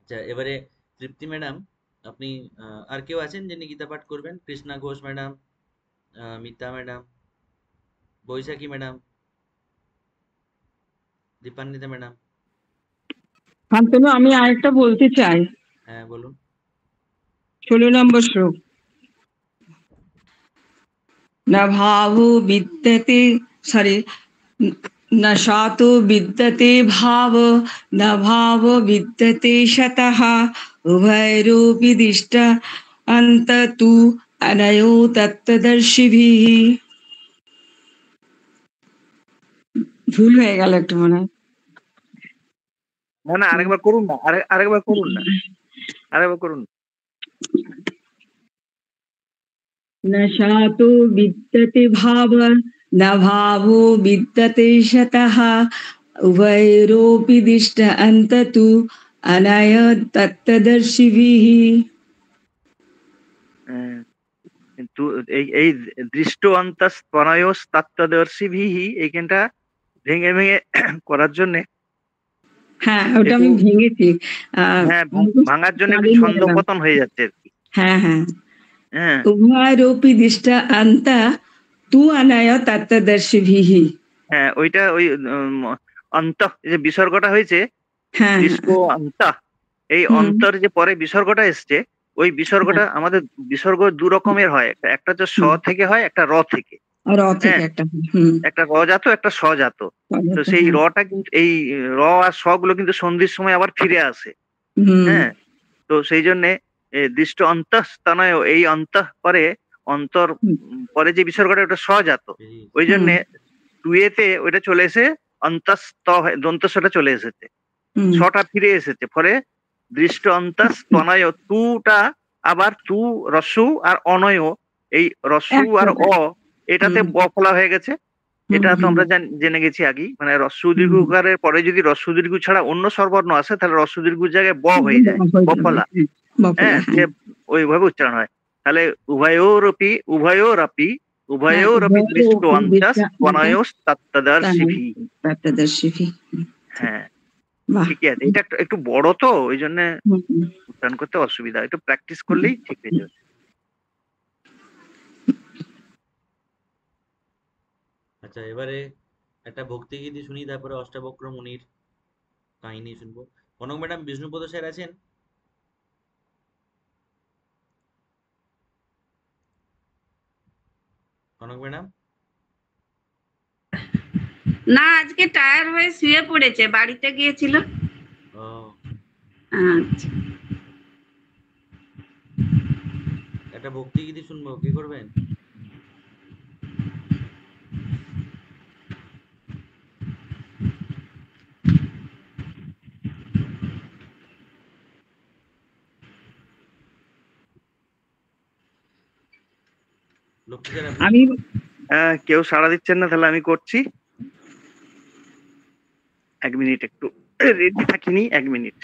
আচ্ছা, এবারে তৃপ্তি ম্যাডাম, আপনি আর কেউ আছেন যিনি গীতা পাঠ করবেন? কৃষ্ণা ঘোষ ম্যাডাম, মিতা ম্যাডাম, বৈশাখী ম্যাডাম, দীপান্বিতা ম্যাডাম। শান্তনু, আমি আরেকটা বলতে চাই। হ্যাঁ বলুন। 16 নম্বর শ্লোক। না ভাবো বিদ্যতে, সরি, না সাতো বিদ্যতে ভাব, না ভাব বিদ্যতে শতঃ, উভয়রূপি দিষ্ট অন্ততু অনয়ো তত্ত্বদর্শিভিঃ। ভুল হয়ে গেল একটু মনে হয়। না, আরেকবার করুন না, আরেকবার করুন না, আরেকবার করুন। न शातो विद्यते भाव, न भावो विद्यते शतः, उभयरोऽपि दिष्ट अन्ततु अनय तत्त्वदर्शिभिः। কিন্তু এই দৃষ্ট অন্তস্তনয়স তত্ত্বদর্শিভিঃ এইখানটা ভেঙে ভেঙে করার জন্য, হ্যাঁ ওটা আমি ভেঙেছি। হ্যাঁ, ভাঙার জন্য একটু ছন্দ পতন হয়ে যাচ্ছে আর কি। হ্যাঁ হ্যাঁ, হ্যাঁ, উভয়রূপি দিষ্ট অন্ত তু অনয় তত্ত্বদর্শিভিঃ। হ্যাঁ, ওইটা ওই অন্ত যে বিসর্গটা হয়েছে, হ্যাঁ দৃষ্ট অন্ত, এই অন্তর যে পরে বিসর্গটা এসছে, ওই বিসর্গটা আমাদের বিসর্গ দু রকমের হয়, একটা হচ্ছে স থেকে হয়, একটা র থেকে। হ্যাঁ, একটা র জাত, একটা স জাত। তো সেই রটা কিন্তু, এই র আর স গুলো কিন্তু সন্ধির সময় আবার ফিরে আসে। হ্যাঁ, তো সেই জন্য দৃষ্ট অন্তস্তনয়, এই অন্ত পরে অন্তর পরে যে বিসর্গটা ওটা স জাত, ওই জন্য টুয়েতে ওইটা চলে এসে অন্তস্ত দন্তস্বটা চলে এসেছে, ছটা ফিরে এসেছে, ফলে দৃষ্ট অন্তস্তনয়, তুটা আবার তু রস্যু আর অনয়, এই রস্যু আর অ এটাতে ব ফলা হয়ে গেছে। এটা তো আমরা জেনে গেছি আগেই, মানে রস্যু দীর্ঘকারের পরে যদি রস্যু দীর্ঘ ছাড়া অন্য স্বরবর্ণ আসে তাহলে রস্যু দীর্ঘর জায়গায় ব হয়ে যায়, বফলা। হ্যাঁ, যে ওইভাবে উচ্চারণ হয়। তাহলে উভয়োরপি দৃষ্ট অন্তস্তনয়স তত্ত্বদর্শিভিঃ। হ্যাঁ, ঠিকই আছে। এটা একটু বড় তো, ওই জন্য উচ্চারণ করতে অসুবিধা, একটু প্র্যাকটিস করলেই ঠিক হয়ে যাবে। আচ্ছা, এবারে একটা ভক্তিগীতি শুনি, তারপরে অষ্টাবক্র মুনির কাহিনী শুনবো। কনক ম্যাডাম, বিষ্ণুপদ স্যার আছেন? কনক ম্যাডাম? না, আজকে টায়ার হয়ে শুয়ে পড়েছে, বাড়িতে গিয়েছিল। আচ্ছা, একটা ভক্তিগীতি শুনবো, কি করবেন? আমি কেউ সাড়া দিচ্ছেন না, তাহলে আমি করছি। 1 মিনিট, একটু রেডি থাকিনি, 1 মিনিট।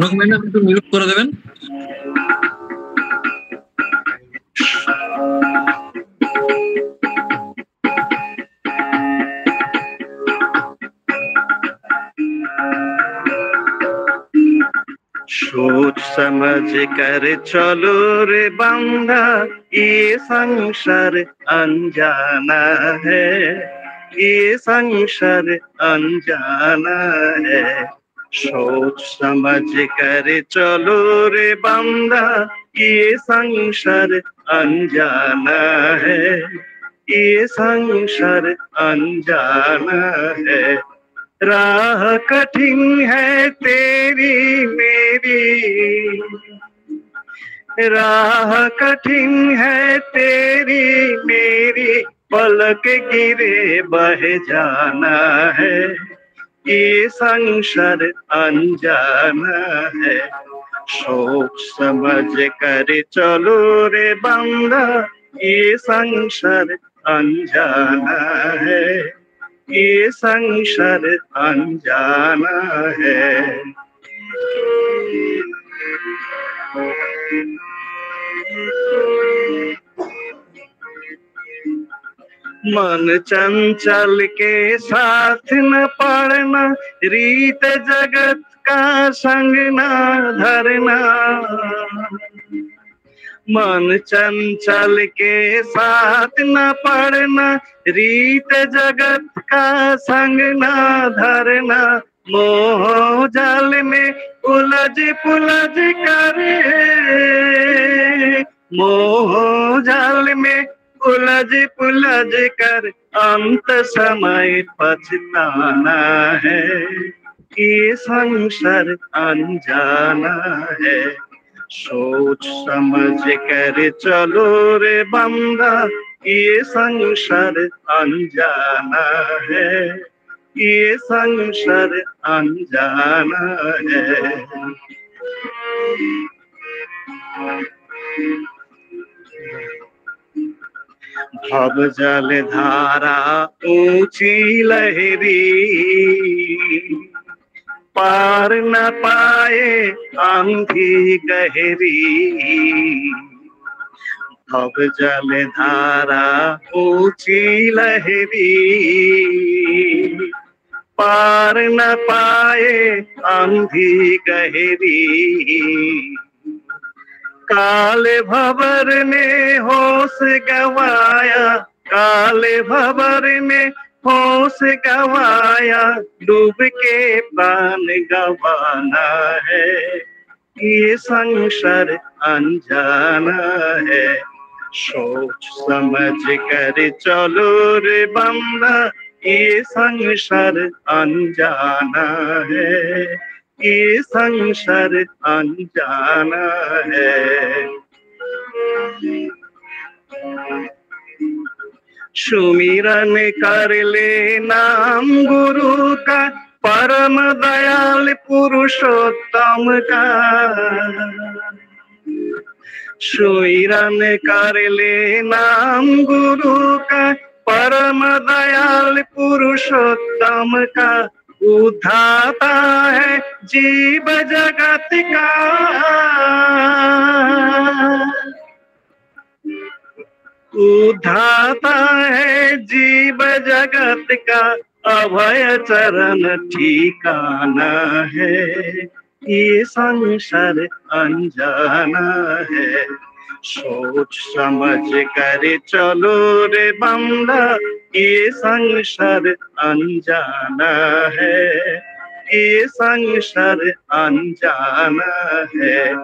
কনক ম্যাডাম একটু মিউট করে দেবেন। सोच समझ कर चलो रे बंदा, ये संसार अनजाना है, ये संसार अनजाना है। सोच समझ कर चलो रे बंदा, ये संसार अनजाना है, ये संसार अनजाना है। राह कठिन है तेरी मेरी, राह कठिन है तेरी मेरी, पलक गिरे बह जाना है, ये संसार अनजाना है। सोच समझ कर चलो रे बंदा, ये संसार अनजाना है, ये संसार अनजाना है। मन चंचल के साथ न पड़ना, रीत जगत का संग न धरना। मन चंचल के साथ न पड़ना, रीत जगत का संग न धरना। मोह जाल में उलझ पुलझ कर, मोह जाल में उलझ पुलझ कर अंत समय पछताना है, ये संसार अनजाना है। सोच समझ कर चलो रे बंदा, ये संसार अनजाना है, ये संसार अनजाना है। भव जल धारा ऊंची लहरी, पार न पाए आंधी गहरी। भव जल धारा ऊंची लहरी, पार न पाए आंधी गहरी। काले भंवर ने होश गवाया, काले भंवर ने होश गवाया, डूब के प्राण गवाना है, ये संसार अनजाना है। सोच समझ कर चलो रे बंदा, ये संसार अनजाना है, ये संसार अनजाना है। सुमिरन कर ले नाम गुरु का, परम दयाल पुरुषोत्तम का। सुमिरन कर ले नाम गुरु का, परम दयाल पुरुषोत्तम का। उद्धाता है जीव जगत का, उद्धाता है जीव जगत का। अभय चरण ठिकाना है, ये संसार अनजाना है। सोच समझ कर चलो रे बंदा, ये संसार अनजाना है, ये संसार अनजाना है।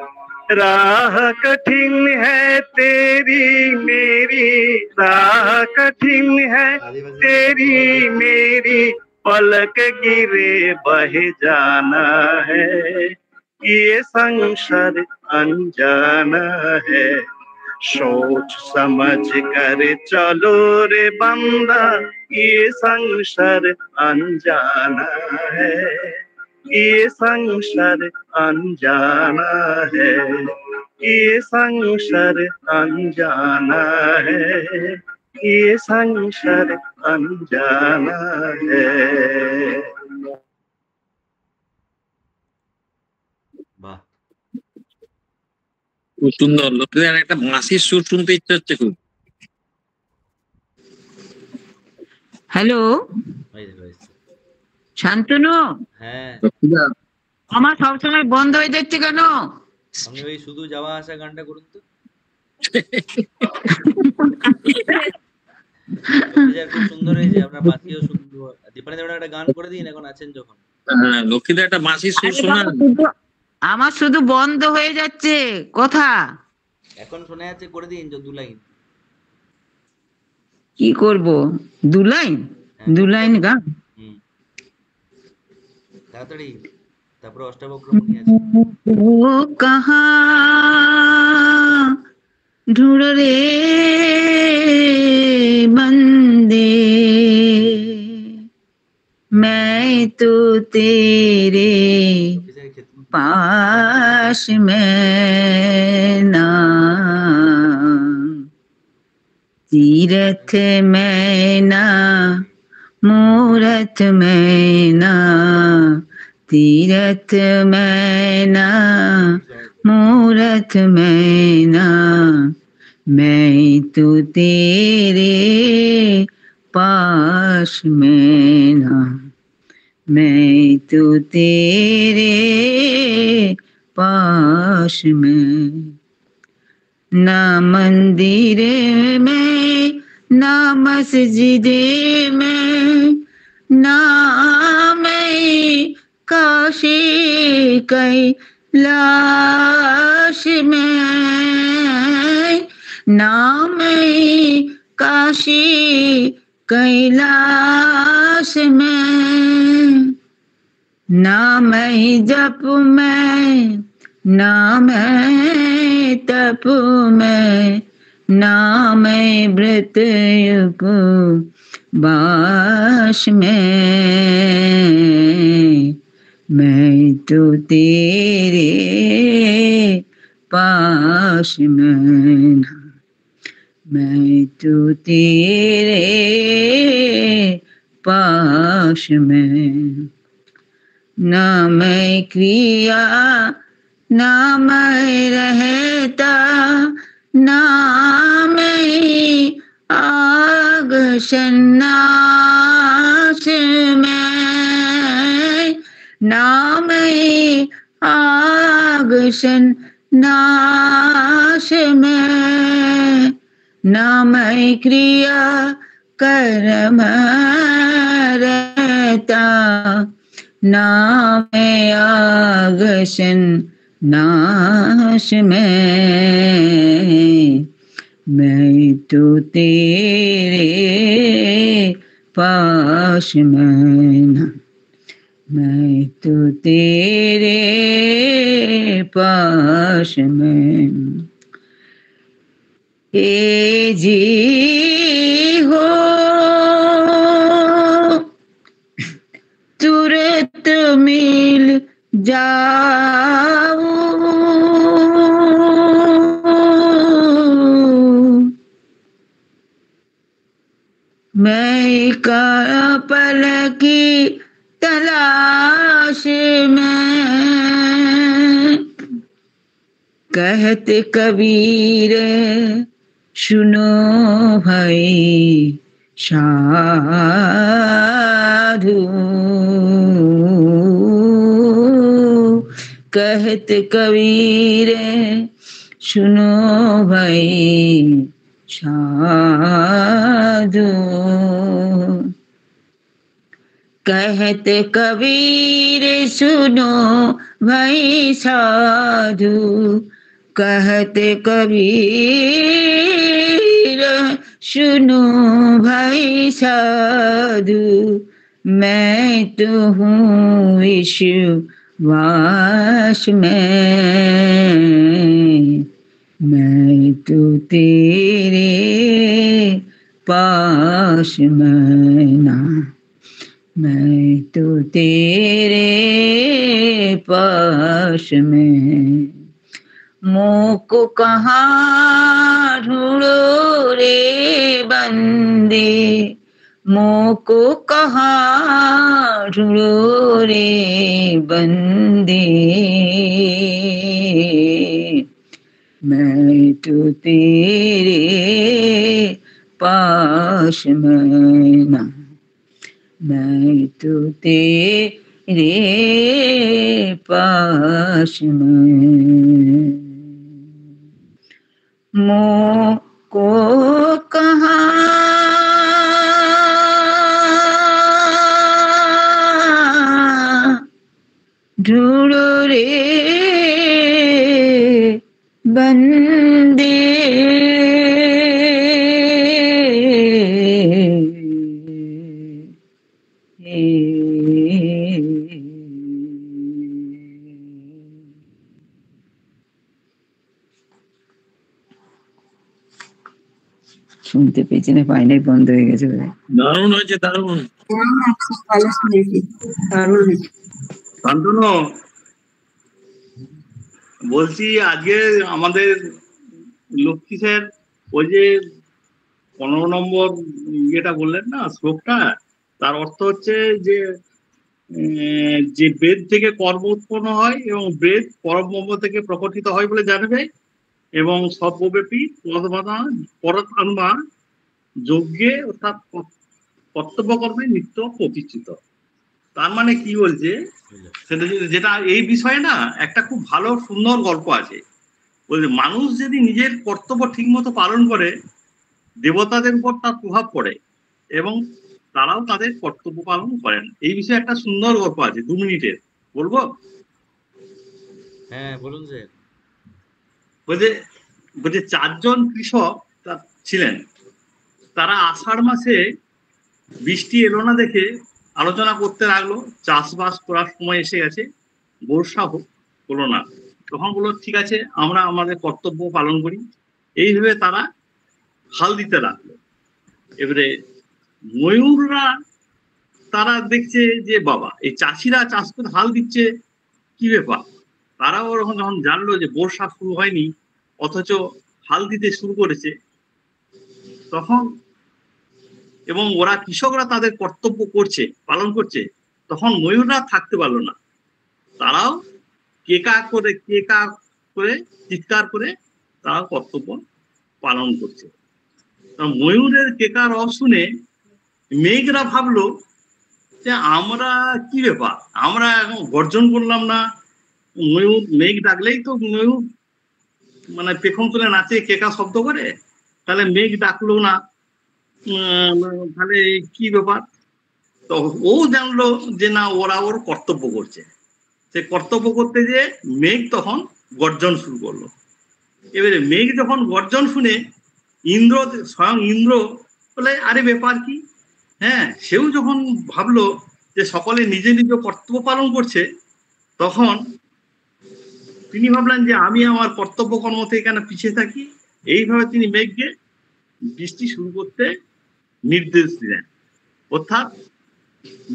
राह कठिन है तेरी मेरी, राह कठिन है तेरी मेरी, पलक गिरे बह जाना है, ये संसार अनजाना है। सोच समझ कर चलो रे बंदा, ये संसार अनजाना है, ये संसार अनजाना है, ये संसार अनजाना है, ये संसार अनजाना है। वाह, খুব সুন্দর। লক্ষ্মীদার একটা বাঁশির সুর শুনতে ইচ্ছে হচ্ছে খুব। হ্যালো শান্তনু, হ্যাঁ লক্ষ্মীদা আমার সবসময় বন্ধ হয়ে যাচ্ছে কেন? আপনি ওই শুধু যাওয়া আসা গানটা করুন তো। খুব সুন্দর হয়েছে, আপনার বাঁশিও সুন্দর। দীপানি দেব একটা গান করে দিন এখন আছেন যখন। হ্যাঁ লক্ষ্মীদা একটা বাঁশির সুর শোনান। আমার শুধু বন্ধ হয়ে যাচ্ছে কথা। এখন শোনা যাচ্ছে, করে দিন 2 লাইন। কি করব? 2 লাইন? 2 লাইন গান? তাড়াতাড়ি, তারপর অষ্টাবক্রম আছে। वो कहाँ ढूंढ रे बंदे, मैं तो तेरे पास में ना, तीरथ में ना मूरत में ना, तीरथ में ना मूरत में ना, मैं तो तेरे पास में ना, मैं तो तेरे पास में। ना मंदिर में ना मस्जिद में ना मैं काशी कैलाश में, ना मैं काशी कैलाश में, ना मैं जप में ना मैं तप में, ना मैं व्रत उपवास में, मैं तो तेरे पास में ना, मैं तो तेरे पास में। ना मैं क्रिया ना मैं रहता, ना मैं आग सन्नास में, ना मैं आग सन्नास में, ना मैं क्रिया कर्म रहता, ना मैं आग सन्नास में, मैं तो तेरे पास में ना, मैं तो तेरे पास में। ए जी हो तुरंत मिल जाओ, मैं का पल की तलाश में, कहते कबीर सुनो भाई साधु, कहते कबीर सुनो भाई साधु, कहते कबीर सुनो भाई साधु, कहते कबीर सुनो भाई साधु, मैं तो हूँ विश्वास में, मैं तो तेरे पास में ना, मैं तो तेरे पास में। मोको कहाँ ढूंढो रे बंदे, मोको कहाँ ढूंढो रे बंदे, मैं तो तेरे पास में ना, मैं तो तेरे पास में, मोको कहाँ ढूंढो रे बंदे, শুনতে পেয়েছি না, পাইনাই বন্ধ হয়ে গেছে। দারুণ হয়েছে, দারুণ। ভালো শুনেছি, দারুণ হয়েছে। শান্তনু, বলছি আজকে আমাদের লক্ষ্মী স্যার ওই যে 15 নম্বর ইয়েটা বললেন না, শ্লোকটা, তার অর্থ হচ্ছে যে যে বেদ থেকে কর্ম উৎপন্ন হয় এবং বেদ পরব্রহ্ম থেকে প্রকটিত হয় বলে জানা যায়, এবং সর্বব্যাপী পরমাত্মা যজ্ঞে অর্থাৎ কর্তব্য কর্মে নিত্য প্রতিষ্ঠিত। তার মানে কি বলছে সেটা, যেটা এই বিষয়ে না একটা খুব ভালো সুন্দর গল্প আছে। বলছে মানুষ যদি নিজের কর্তব্য ঠিক মতো পালন করে, দেবতাদের উপর তার প্রভাব পড়ে এবং তারাও তাদের কর্তব্য পালন করেন। এই বিষয়ে একটা সুন্দর গল্প আছে, 2 মিনিটের, বলবো? হ্যাঁ বলুন স্যার। বলছে 4 জন কৃষক ছিলেন, তারা আষাঢ় মাসে বৃষ্টি এলো না দেখে আলোচনা করতে লাগলো, চাষবাস করার সময় এসে গেছে, বর্ষা হলো না। তখন বললো ঠিক আছে, আমরা আমাদের কর্তব্য পালন করি। এইভাবে তারা হাল দিতে লাগলো। এবারে ময়ূররা তারা দেখছে যে বাবা এই চাষিরা চাষ করে হাল দিচ্ছে, কি ব্যাপার। তারাও যখন জানলো যে বর্ষা শুরু হয়নি অথচ হাল দিতে শুরু করেছে, তখন এবং ওরা কৃষকরা তাদের কর্তব্য করছে, পালন করছে, তখন ময়ূররা থাকতে পারলো না। তারাও কেকা করে চিৎকার করে তারা কর্তব্য পালন করছে। ময়ূরের কেকার রব শুনে মেঘরা ভাবলো যে আমরা কি ব্যাপার, আমরা এখন গর্জন করলাম না, ময়ূর মেঘ ডাকলেই তো ময়ূর মানে পেখম তুলে নাচে, কেকা শব্দ করে, তাহলে মেঘ ডাকলো না, তাহলে কি ব্যাপার। তো ও জানলো যে না, ওরা ওর কর্তব্য করছে। সে কর্তব্য করতে যে মেঘ তখন গর্জন শুরু করলো। এবারে মেঘ যখন গর্জন শুনে স্বয়ং ইন্দ্র বলে আরে ব্যাপার কি, হ্যাঁ, সেও যখন ভাবলো যে সকলে নিজে নিজ কর্তব্য পালন করছে, তখন তিনি ভাবলেন যে আমি আমার কর্তব্য কর্ম থেকে কেন পিছিয়ে থাকি। এইভাবে তিনি মেঘকে বৃষ্টি শুরু করতে নির্দেশ দিলেন। অর্থাৎ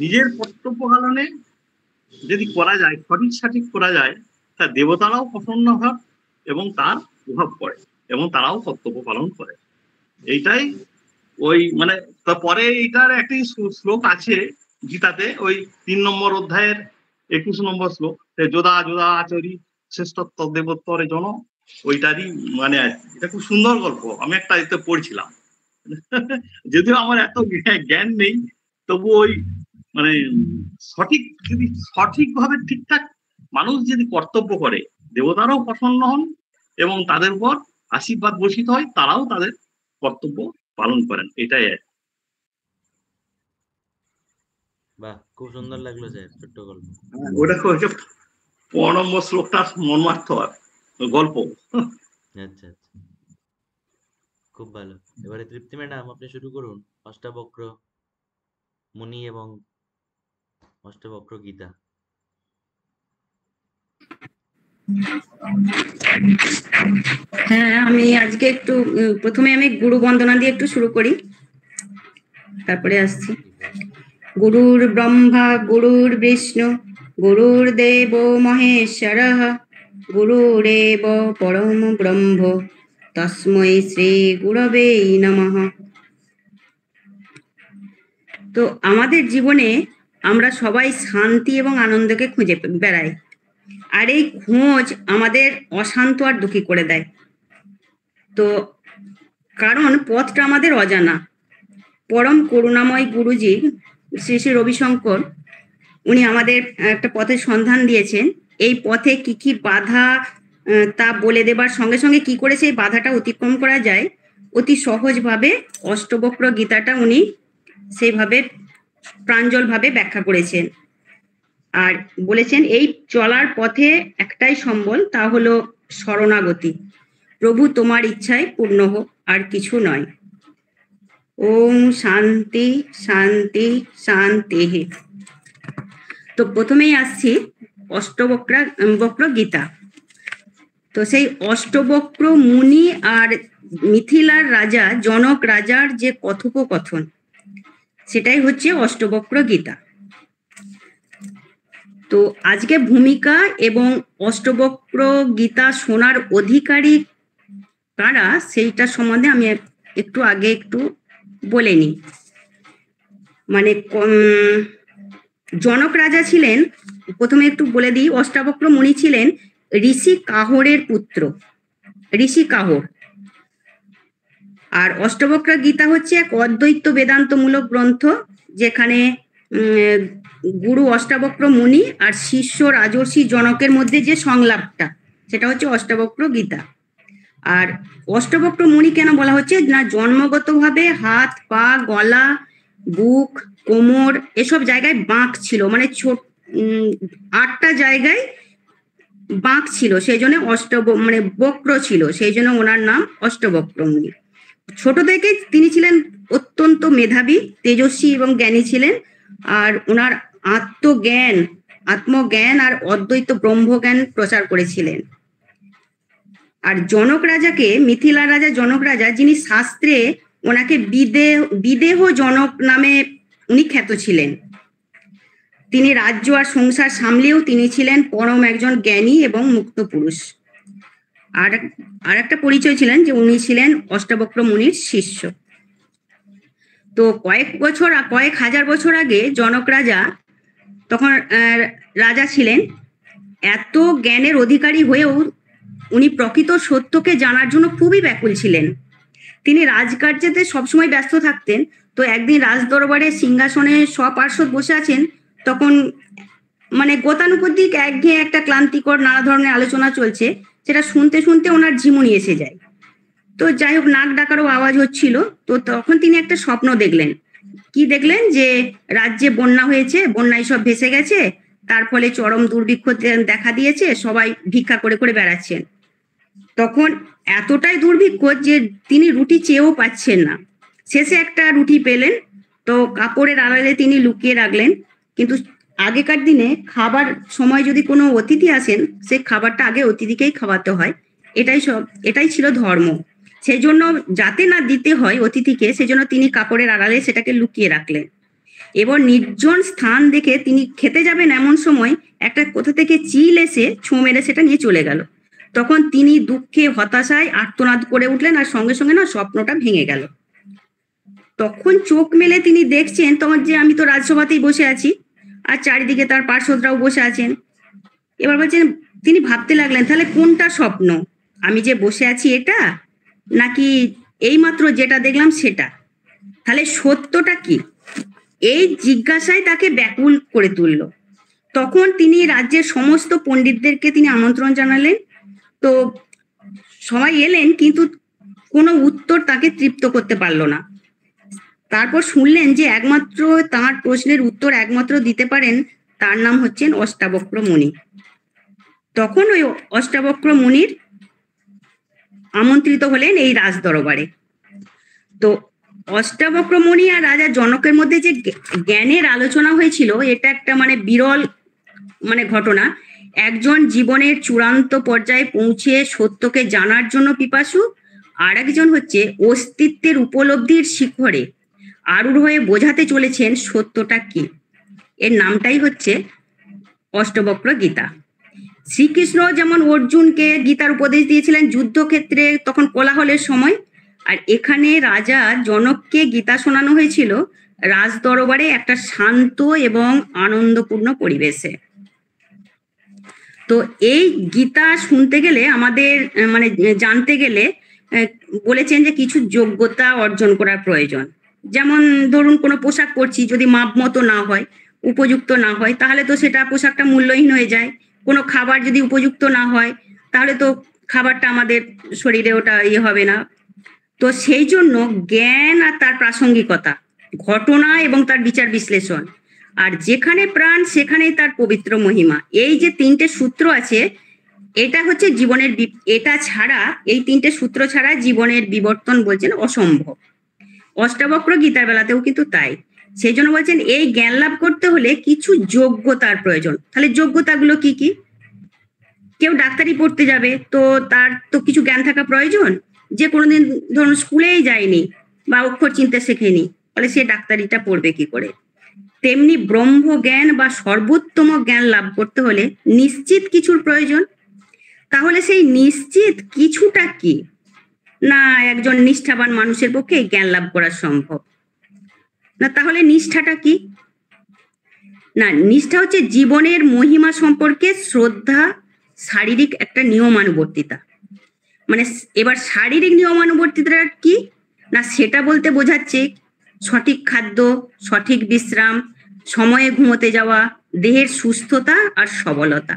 নিজের কর্তব্য পালনে যদি করা যায়, সঠিক করা যায়, তা দেবতারাও প্রসন্ন হয় এবং তার প্রভাব পড়ে এবং তারাও কর্তব্য পালন করে। এইটাই ওই মানে পরে এইটার একটি শ্লোক আছে গীতাতে, ওই 3 নম্বর অধ্যায়ের 21 নম্বর শ্লোক, যোদা যোদা আচরি শ্রেষ্ঠত্ব দেবত্বরে জন, ওইটারই মানে আছে। এটা খুব সুন্দর গল্প, আমি একটা এতে পড়ছিলাম। যদিও আমার এত জ্ঞান নেই, তবু ওই মানে সঠিকভাবে ঠিকঠাক মানুষ যদি কর্তব্য করে, দেবতারাও প্রসন্ন হন এবং তাদের উপর আশীর্বাদ বর্ষিত হয়, তারাও তাদের কর্তব্য পালন করেন। এটাই। বাহ, খুব সুন্দর লাগলো স্যার, ছোট্ট গল্প। ওটা হচ্ছে 15 নম্বর শ্লোকটা মর্মার্থ গল্প। আচ্ছা আচ্ছা, খুব ভালো। এবারে তৃপ্তি ম্যাডাম, আপনি শুরু করুন অষ্টাবক্র মুনি এবং অষ্টাবক্র গীতা। হ্যাঁ, আমি আজকে একটু প্রথমে আমি গুরু বন্দনা দিয়ে একটু শুরু করি, তারপরে আসছি। গুরুর ব্রহ্মা গুরুর বিষ্ণু গুরুর্দেব মহেশ্বরঃ গুরুরেব পরম ব্রহ্ম তস্मै শ্রী গুরবে নমঃ। তো আমাদের জীবনে আমরা সবাই শান্তি এবং আনন্দকে খুঁজে বেড়াই, আর এই খোঁজ আমাদের অশান্ত আর দুঃখী করে দেয়। তো কারণ পথটা আমাদের অজানা। পরম করুণাময় গুরুজি শ্রী শ্রী রবিশঙ্কর উনি আমাদের একটা পথের সন্ধান দিয়েছেন। এই পথে কি কি বাধা তা বলে দেবার সঙ্গে সঙ্গে কি করে সেই বাধাটা অতিক্রম করা যায় অতি সহজভাবে অষ্টবক্র গীতাটা উনি সেইভাবে প্রাঞ্জলভাবে ব্যাখ্যা করেছেন। আর বলেছেন এই চলার পথে একটাই সম্বল, তা হলো শরণাগতি। প্রভু তোমার ইচ্ছায় পূর্ণ হোক, আর কিছু নয়। ওম শান্তি শান্তি শান্তি। তো প্রথমেই আসছি অষ্টবক্র গীতা। তো সেই অষ্টবক্র মুনি আর মিথিলার রাজা জনক রাজার যে কথোপকথন, সেটাই হচ্ছে অষ্টবক্র গীতা। তো আজকে ভূমিকা এবং অষ্টবক্র গীতা শোনার অধিকারী কারা সেইটা সম্বন্ধে আমি একটু বলে নিই। মানে জনক রাজা ছিলেন, প্রথমে একটু বলে দিই, অষ্টাবক্র মুনি ছিলেন ঋষি কাহরের পুত্র, ঋষি কাহর। আর অষ্টবক্র গীতা হচ্ছে এক অদ্বৈত বেদান্তমূলক গ্রন্থ, যেখানে গুরু অষ্টাবক্র মুনি আর শিষ্য রাজর্ষি জনকের মধ্যে যে সংলাপটা, সেটা হচ্ছে অষ্টাবক্র গীতা। আর অষ্টবক্র মুনি কেন বলা হচ্ছে না, জন্মগতভাবে হাত পা গলা বুক কোমর এসব জায়গায় বাঁক ছিল, মানে আটটা জায়গায় বাঁক ছিল, সেই জন্য মানে বক্র ছিল, সেই জন্য ওনার নাম অষ্টবক্র মুনি। ছোট থেকে তিনি ছিলেন অত্যন্ত মেধাবী, তেজস্বী এবং জ্ঞানী ছিলেন। আর ওনার আত্মজ্ঞান আর অদ্বৈত ব্রহ্মজ্ঞান প্রচার করেছিলেন। আর জনক রাজাকে, মিথিলা রাজা জনক রাজা, যিনি শাস্ত্রে ওনাকে বিদেহ জনক নামে উনি খ্যাত ছিলেন। তিনি রাজ্য আর সংসার সামলেও তিনি ছিলেন পরম একজন জ্ঞানী এবং মুক্ত পুরুষ। আর একটা পরিচয় ছিলেন যে উনি ছিলেন অষ্টাবক্র মুনির শিষ্য। তো কয়েক হাজার বছর আগে জনক রাজা, তখন রাজা ছিলেন, এত জ্ঞানের অধিকারী হয়েও উনি প্রকৃত সত্যকে জানার জন্য খুবই ব্যাকুল ছিলেন। তিনি রাজকার্যেতে সবসময় ব্যস্ত থাকতেন। তো একদিন রাজ দরবারে সিংহাসনে সপার্শ্বদ বসে আছেন, তখন মানে গতানুগতিক একঘেয়ে একটা ক্লান্তিকর নানা ধরনের আলোচনা চলছে, সেটা শুনতে শুনতে ওনার ঝিমুনি এসে যায়। তো যাই হোক, নাক ডাকারও আওয়াজ হচ্ছিল। তো তখন তিনি একটা স্বপ্ন দেখলেন। কি দেখলেন? যে রাজ্যে বন্যা হয়েছে, বন্যায় সব ভেসে গেছে, তার ফলে চরম দুর্ভিক্ষ দেখা দিয়েছে, সবাই ভিক্ষা করে করে বেড়াচ্ছেন। তখন এতটাই দুর্ভিক্ষ যে তিনি রুটি চেয়েও পাচ্ছেন না। শেষে একটা রুটি পেলেন, তো কাপড়ের আড়ালে তিনি লুকিয়ে রাখলেন। কিন্তু আগেকার দিনে খাবার সময় যদি কোনো অতিথি আসেন, সে খাবারটা আগে অতিথিকেই খাওয়াতে হয়, এটাই ছিল ধর্ম। সেই জন্য যাতে না দিতে হয় অতিথিকে, সেজন্য তিনি কাপড়ের আড়ালে সেটাকে লুকিয়ে রাখলেন। এবার নির্জন স্থান দেখে তিনি খেতে যাবেন, এমন সময় একটা কোথা থেকে চিল এসে ছোঁ মেরে সেটা নিয়ে চলে গেল। তখন তিনি দুঃখে হতাশায় আর্তনাদ করে উঠলেন, আর সঙ্গে সঙ্গে না স্বপ্নটা ভেঙে গেল। তখন চোখ মেলে তিনি দেখছেন তখন যে আমি তো রাজসভাতেই বসে আছি, আর চারিদিকে তার পার্শ্বদরাও বসে আছেন। এবার বলছেন, তিনি ভাবতে লাগলেন, তাহলে কোনটা স্বপ্ন, আমি যে বসে আছি এটা, নাকি এইমাত্র যেটা দেখলাম সেটা? তাহলে সত্যটা কি? এই জিজ্ঞাসায় তাকে ব্যাকুল করে তুলল। তখন তিনি রাজ্যের সমস্ত পণ্ডিতদেরকে তিনি আমন্ত্রণ জানালেন। তো সবাই এলেন, কিন্তু কোনো উত্তর তাকে তৃপ্ত করতে পারলো না। তারপর শুনলেন যে একমাত্র তাঁর প্রশ্নের উত্তর একমাত্র দিতে পারেন, তার নাম হচ্ছেন অষ্টাবক্র মুনি। তখন ওই অষ্টাবক্র মুনির আমন্ত্রিত হলেন এই রাজ দরবারে। তো অষ্টাবক্র মুনি আর রাজা জনকের মধ্যে যে জ্ঞানের আলোচনা হয়েছিল, এটা একটা মানে বিরল ঘটনা। একজন জীবনের চূড়ান্ত পর্যায়ে পৌঁছে সত্যকে জানার জন্য পিপাসু, আর একজন হচ্ছে অস্তিত্বের উপলব্ধির শিখরে আরূঢ় হয়ে বোঝাতে চলেছেন সত্যটা কি। এর নামটাই হচ্ছে অষ্টবক্র গীতা। শ্রীকৃষ্ণ যেমন অর্জুনকে গীতার উপদেশ দিয়েছিলেন যুদ্ধক্ষেত্রে, তখন কোলাহলের সময়, আর এখানে রাজা জনককে গীতা শোনানো হয়েছিল রাজ দরবারে একটা শান্ত এবং আনন্দপূর্ণ পরিবেশে। তো এই গীতা শুনতে গেলে আমাদের জানতে গেলে বলেছেন যে কিছু যোগ্যতা অর্জন করার প্রয়োজন। যেমন ধরুন কোনো পোশাক পরছি, যদি মাপ মতো না হয়, উপযুক্ত না হয়, তাহলে তো সেটা পোশাকটা মূল্যহীন হয়ে যায়। কোনো খাবার যদি উপযুক্ত না হয়, তাহলে তো খাবারটা আমাদের শরীরে ওটা হবে না। তো সেই জন্য জ্ঞান আর তার প্রাসঙ্গিকতা, ঘটনা এবং তার বিচার বিশ্লেষণ, আর যেখানে প্রাণ সেখানেই তার পবিত্র মহিমা, এই যে তিনটে সূত্র আছে, এটা হচ্ছে জীবনের, এটা ছাড়া, এই তিনটে সূত্র ছাড়া জীবনের বিবর্তন বলছেন অসম্ভব। অষ্টাবক্র গীতার বেলাতেও কিন্তু তাই। সেই জন্য বলছেন এই জ্ঞান লাভ করতে হলে কিছু যোগ্যতার প্রয়োজন। তাহলে যোগ্যতাগুলো কি কি? কেউ ডাক্তারি পড়তে যাবে, তো তার তো কিছু জ্ঞান থাকা প্রয়োজন। যে কোনোদিন ধরুন স্কুলেই যায়নি বা অক্ষর চিনতে শেখেনি, তাহলে সে ডাক্তারিটা পড়বে কি করে? তেমনি ব্রহ্ম জ্ঞান বা সর্বোত্তম জ্ঞান লাভ করতে হলে নিশ্চিত কিছুর প্রয়োজন। তাহলে সেই নিশ্চিত কিছুটা কি? না একজন নিষ্ঠাবান মানুষের পক্ষে জ্ঞান লাভ করা সম্ভব না। তাহলে নিষ্ঠাটা কি? না, নিষ্ঠা হচ্ছে জীবনের মহিমা সম্পর্কে শ্রদ্ধা, শারীরিক একটা নিয়মানুবর্তিতা। মানে এবার শারীরিক নিয়মানুবর্তিতাটা কি? না সেটা বলতে বোঝাচ্ছে সঠিক খাদ্য, সঠিক বিশ্রাম, সময়ে ঘুমোতে যাওয়া, দেহের সুস্থতা আর সবলতা।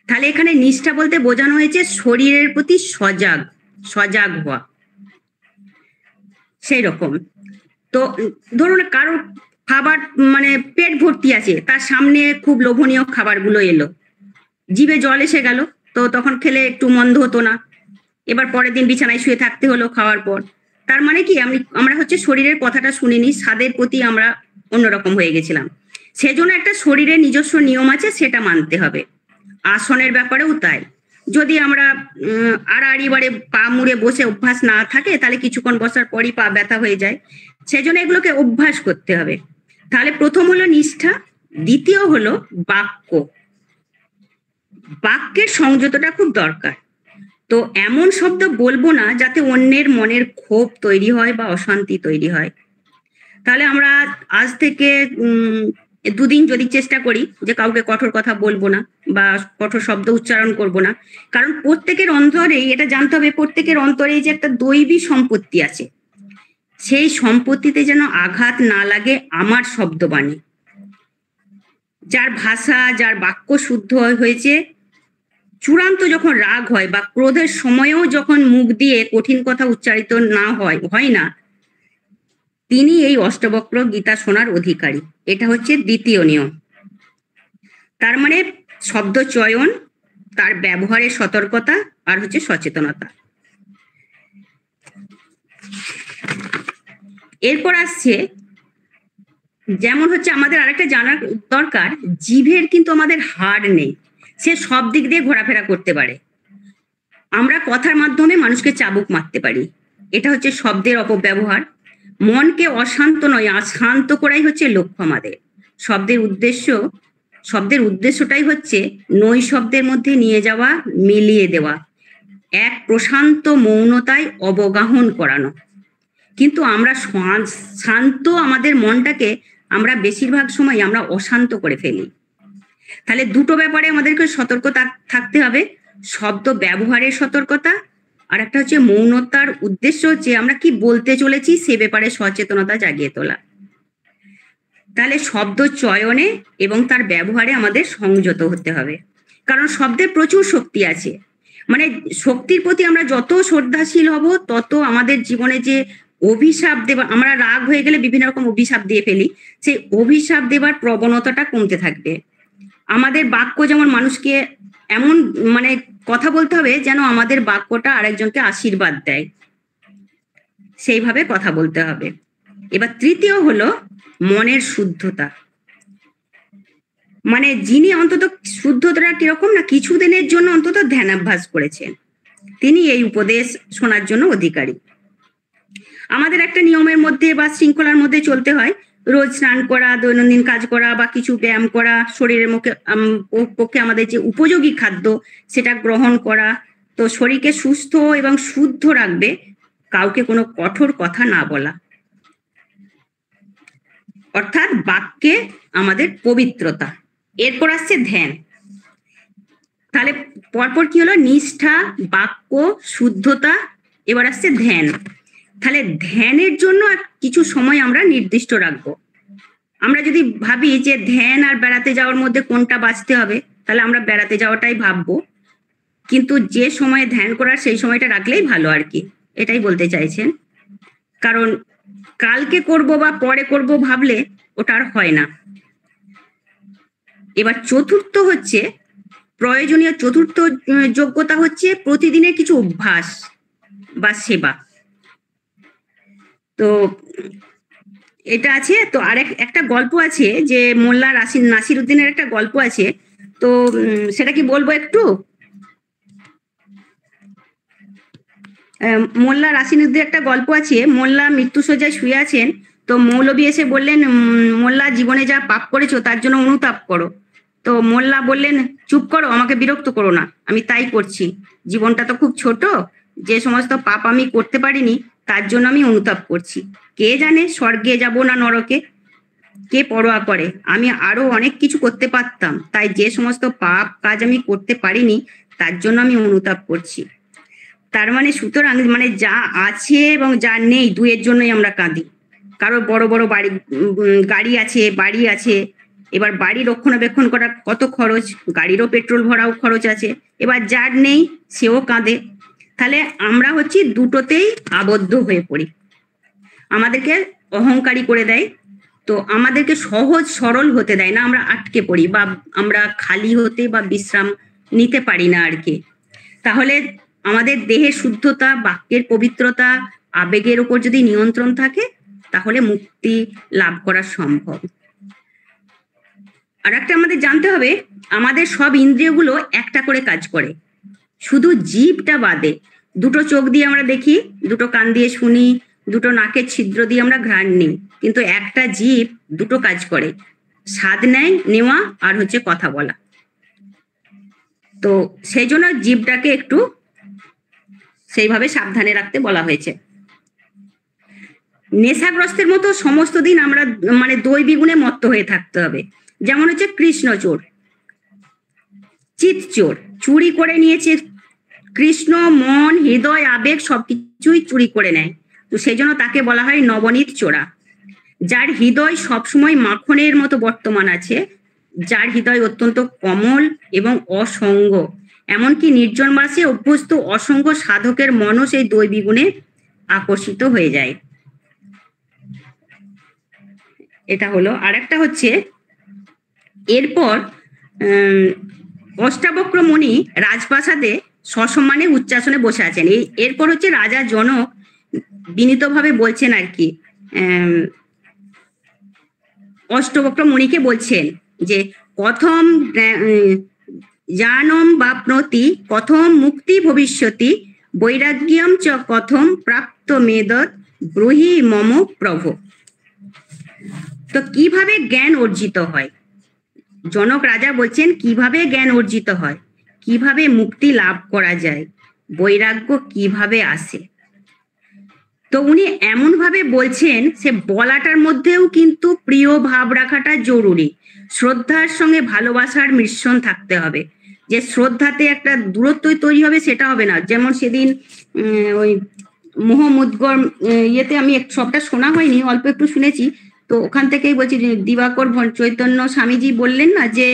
তাহলে এখানে নিষ্ঠা বলতে বোঝানো হয়েছে শরীরের প্রতি সজাগ হওয়া। সেই রকম তো ধরুন কারোর খাবার মানে পেট ভর্তি আছে, তার সামনে খুব লোভনীয় খাবারগুলো এলো, জিভে জল এসে গেল, তো তখন খেলে একটু মন্দ হতো না, এবার পরের দিন বিছানায় শুয়ে থাকতে হলো খাওয়ার পর। তার মানে কি আমরা হচ্ছে শরীরের কথাটা শুনিনি, স্বাদের প্রতি আমরা অন্যরকম হয়ে গেছিলাম। সেজন্য একটা শরীরের নিজস্ব নিয়ম আছে, সেটা মানতে হবে। আসনের ব্যাপারেও তাই। যদি আমরা আড়াআড়ি বারে পা মুড়ে বসে অভ্যাস না থাকে, তাহলে কিছুক্ষণ বসার পরই পা ব্যথা হয়ে যায়। সেজন্য এগুলোকে অভ্যাস করতে হবে। তাহলে প্রথম হলো নিষ্ঠা, দ্বিতীয় হলো বাক্য। বাক্যের সংযতটা খুব দরকার। তো এমন শব্দ বলবো না যাতে অন্যের মনের ক্ষোভ তৈরি হয় বা অশান্তি তৈরি হয়। তাহলে আমরা আজ থেকে 2 দিন যদি চেষ্টা করি যে কাউকে কঠোর কথা বলবো না বা কঠোর শব্দ উচ্চারণ করব না, কারণ প্রত্যেকের অন্তরেই এটা জানতে হবে, প্রত্যেকের অন্তরেই যে একটা দৈবী সম্পত্তি আছে, সেই সম্পত্তিতে যেন আঘাত না লাগে আমার শব্দবাণী। যার ভাষা, যার বাক্য শুদ্ধ হয়েছে, চূড়ান্ত যখন রাগ হয় বা ক্রোধের সময়েও যখন মুখ দিয়ে কঠিন কথা উচ্চারিত না হয় না, তিনি এই অষ্টবক্র গীতা শোনার অধিকারী। এটা হচ্ছে দ্বিতীয় নিয়ম। তার মানে শব্দ চয়ন, তার ব্যবহারের সতর্কতা, আর হচ্ছে সচেতনতা। এরপর আসছে, যেমন হচ্ছে আমাদের আরেকটা জানার দরকার, জিভের কিন্তু আমাদের হাড় নেই, সে সব দিক দিয়ে ঘোরাফেরা করতে পারে। আমরা কথার মাধ্যমে মানুষকে চাবুক মারতে পারি, এটা হচ্ছে শব্দের অপব্যবহার। মনকে অশান্ত নয়, শান্ত করাই হচ্ছে লক্ষ্য আমাদের। শব্দের উদ্দেশ্যটাই হচ্ছে নৈশব্দের মধ্যে নিয়ে যাওয়া, মিলিয়ে দেওয়া, এক প্রশান্ত মৌনতায় অবগাহন করানো। কিন্তু আমরা শান্ত আমাদের মনটাকে আমরা বেশিরভাগ সময় আমরা অশান্ত করে ফেলি। তাহলে দুটো ব্যাপারে আমাদেরকে সতর্ক থাকতে হবে, শব্দ ব্যবহারের সতর্কতা, আর একটা হচ্ছে মৌনতার উদ্দেশ্য হচ্ছে আমরা কি বলতে চলেছি সে ব্যাপারে সচেতনতা জাগিয়ে তোলা। তাহলে শব্দ চয়নে এবং তার ব্যবহারে আমাদের সংযত হতে হবে, কারণ শব্দের প্রচুর শক্তি আছে। মানে শক্তির প্রতি আমরা যত শ্রদ্ধাশীল হব, তত আমাদের জীবনে যে অভিশাপ দেবা, আমরা রাগ হয়ে গেলে বিভিন্ন রকম অভিশাপ দিয়ে ফেলি, সেই অভিশাপ দেবার প্রবণতাটা কমতে থাকবে। আমাদের বাক্য যেমন মানুষকে এমন মানে কথা বলতে হবে যেন আমাদের বাক্যটা আরেকজনকে আশীর্বাদ দেয়, সেইভাবে কথা বলতে হবে। এবার তৃতীয় হলো মনের শুদ্ধতা। মানে যিনি অন্তত শুদ্ধতাটা কিরকম না, কিছুদিনের জন্য অন্তত ধ্যানাভ্যাস করেছেন, তিনি এই উপদেশ শোনার জন্য অধিকারী। আমাদের একটা নিয়মের মধ্যে বা শৃঙ্খলার মধ্যে চলতে হয়, রোজ স্নান করা, দৈনন্দিন কাজ করা বা কিছু ব্যায়াম করা, শরীরের পক্ষে আমাদের যে উপযোগী খাদ্য সেটা গ্রহণ করা। তো শরীরকে সুস্থ এবং শুদ্ধ রাখবে কাউকে কোনো কঠোর কথা না বলা, অর্থাৎ বাক্যে আমাদের পবিত্রতা। এরপর আসছে ধ্যান। তাহলে পরপর কি হলো? নিষ্ঠা, বাক্য, শুদ্ধতা এবার আসছে ধ্যান। তাহলে ধ্যানের জন্য কিছু সময় আমরা নির্দিষ্ট রাখবো। আমরা যদি ভাবি যে ধ্যান আর বেড়াতে যাওয়ার মধ্যে কোনটা বাঁচতে হবে, তাহলে আমরা বেড়াতে যাওয়াটাই ভাববো, কিন্তু যে সময়ে ধ্যান করার সেই সময়টা রাখলেই ভালো আর কি, এটাই বলতে চাইছেন। কারণ কালকে করব বা পরে করব ভাবলে ওটা আর হয় না। এবার চতুর্থ হচ্ছে প্রয়োজনীয় চতুর্থ যোগ্যতা হচ্ছে প্রতিদিনের কিছু অভ্যাস বা সেবা। তো এটা আছে। তো একটা গল্প আছে যে মোল্লা নাসিরউদ্দিনের একটা গল্প আছে, তো সেটা কি বলবো একটু? মোল্লা নাসিরউদ্দিনের একটা গল্প আছে। মোল্লা মৃত্যুশয্যায় শুয়ে আছেন, তো মৌলবী এসে বললেন, মোল্লা জীবনে যা পাপ করেছো তার জন্য অনুতাপ করো। তো মোল্লা বললেন, চুপ করো, আমাকে বিরক্ত করো না, আমি তাই করছি। জীবনটা তো খুব ছোট, যে সমস্ত পাপ আমি করতে পারিনি তার জন্য আমি অনুতাপ করছি। কে জানে স্বর্গে যাব না নরকে, কে পরোয়া করে, আমি আরো অনেক কিছু করতে পারতাম, তাই যে সমস্ত পাপ কাজ আমি করতে পারিনি তার জন্য আমি অনুতাপ করছি। তার মানে সুতরাং মানে যা আছে এবং যা নেই দুয়ের জন্যই আমরা কাঁদি। কারো বড় বড় গাড়ি আছে, বাড়ি আছে, এবার বাড়ি রক্ষণাবেক্ষণ করা কত খরচ, গাড়িরও পেট্রোল ভরাও খরচ আছে, এবার যার নেই সেও কাঁদে। তাহলে আমরা হচ্ছি দুটোতেই আবদ্ধ হয়ে পড়ি, আমাদেরকে অহংকারী করে দেয়। তো আমাদেরকে সহজ সরল হতে দেয় না, আমরা আটকে পড়ি বা আমরা খালি হতে বা বিশ্রাম নিতে পারি না আর কি। তাহলে আমাদের দেহের শুদ্ধতা, বাক্যের পবিত্রতা, আবেগের উপর যদি নিয়ন্ত্রণ থাকে তাহলে মুক্তি লাভ করা সম্ভব। আর একটা আমাদের জানতে হবে, আমাদের সব ইন্দ্রিয়গুলো একটা করে কাজ করে, শুধু জিভটা বাদে। দুটো চোখ দিয়ে আমরা দেখি, দুটো কান দিয়ে শুনি, দুটো নাকের ছিদ্র দিয়ে আমরা ঘ্রাণ নিই, কিন্তু একটা জিভ দুটো কাজ করে, স্বাদ নেওয়া আর হচ্ছে কথা বলা। তো সেই জন্য জিভটাকে একটু সেইভাবে সাবধানে রাখতে বলা হয়েছে। নেশাগ্রস্তের মতো সমস্ত দিন আমরা মানে দৈবিগুণে মত্ত হয়ে থাকতে হবে। যেমন হচ্ছে কৃষ্ণচোর, চিৎচোর, চুরি করে নিয়েছে কৃষ্ণ, মন, হৃদয়, আবেগ সবকিছুই চুরি করে নেয়, তো সেই জন্য তাকে বলা হয় নবনীত চোরা। যার হৃদয় সবসময় মাখনের মতো বর্তমান আছে, যার হৃদয় অত্যন্ত কমল এবং অসঙ্গ, এমনকি নির্জন বাসে অভ্যস্ত অসঙ্গ সাধকের মনও সেই দৈবী গুণে আকর্ষিত হয়ে যায়। এটা হলো। আর একটা হচ্ছে এরপর অষ্টাবক্র মুনি রাজপ্রাসাদে সসম্মানে উচ্চাসনে বসে আছেন। এরপর হচ্ছে রাজা জনক বিনীতভাবে বলছেন আর কি, অষ্টবক্র মুনিকে বলছেন যে কথম জ্ঞানম বাপ্নতি, কথম মুক্তি ভবিষ্যতি, বৈরাগ্যম চ কথম প্রাপ্ত মেদত, ব্রুহি মম প্রভু। তো কিভাবে জ্ঞান অর্জিত হয়? জনক রাজা বলছেন কিভাবে জ্ঞান অর্জিত হয়, কিভাবে মুক্তি লাভ করা যায়, বৈরাগ্য কিভাবে আসে। তো উনি এমন ভাবে বলছেন, সে বলাটার মধ্যেও কিন্তু প্রিয় ভাব রাখাটা জরুরি। শ্রদ্ধার সঙ্গে ভালোবাসার মিশ্রণ থাকতে হবে। যে শ্রদ্ধাতে একটা দূরত্ব তৈরি হবে সেটা হবে না। যেমন সেদিন ওই মোহাম্মদগড় ইয়েতে আমি সবটা শোনা হয়নি, অল্প একটু শুনেছি, তো ওখান থেকেই বলছি দিবাকর চৈতন্য স্বামীজি বললেন না যে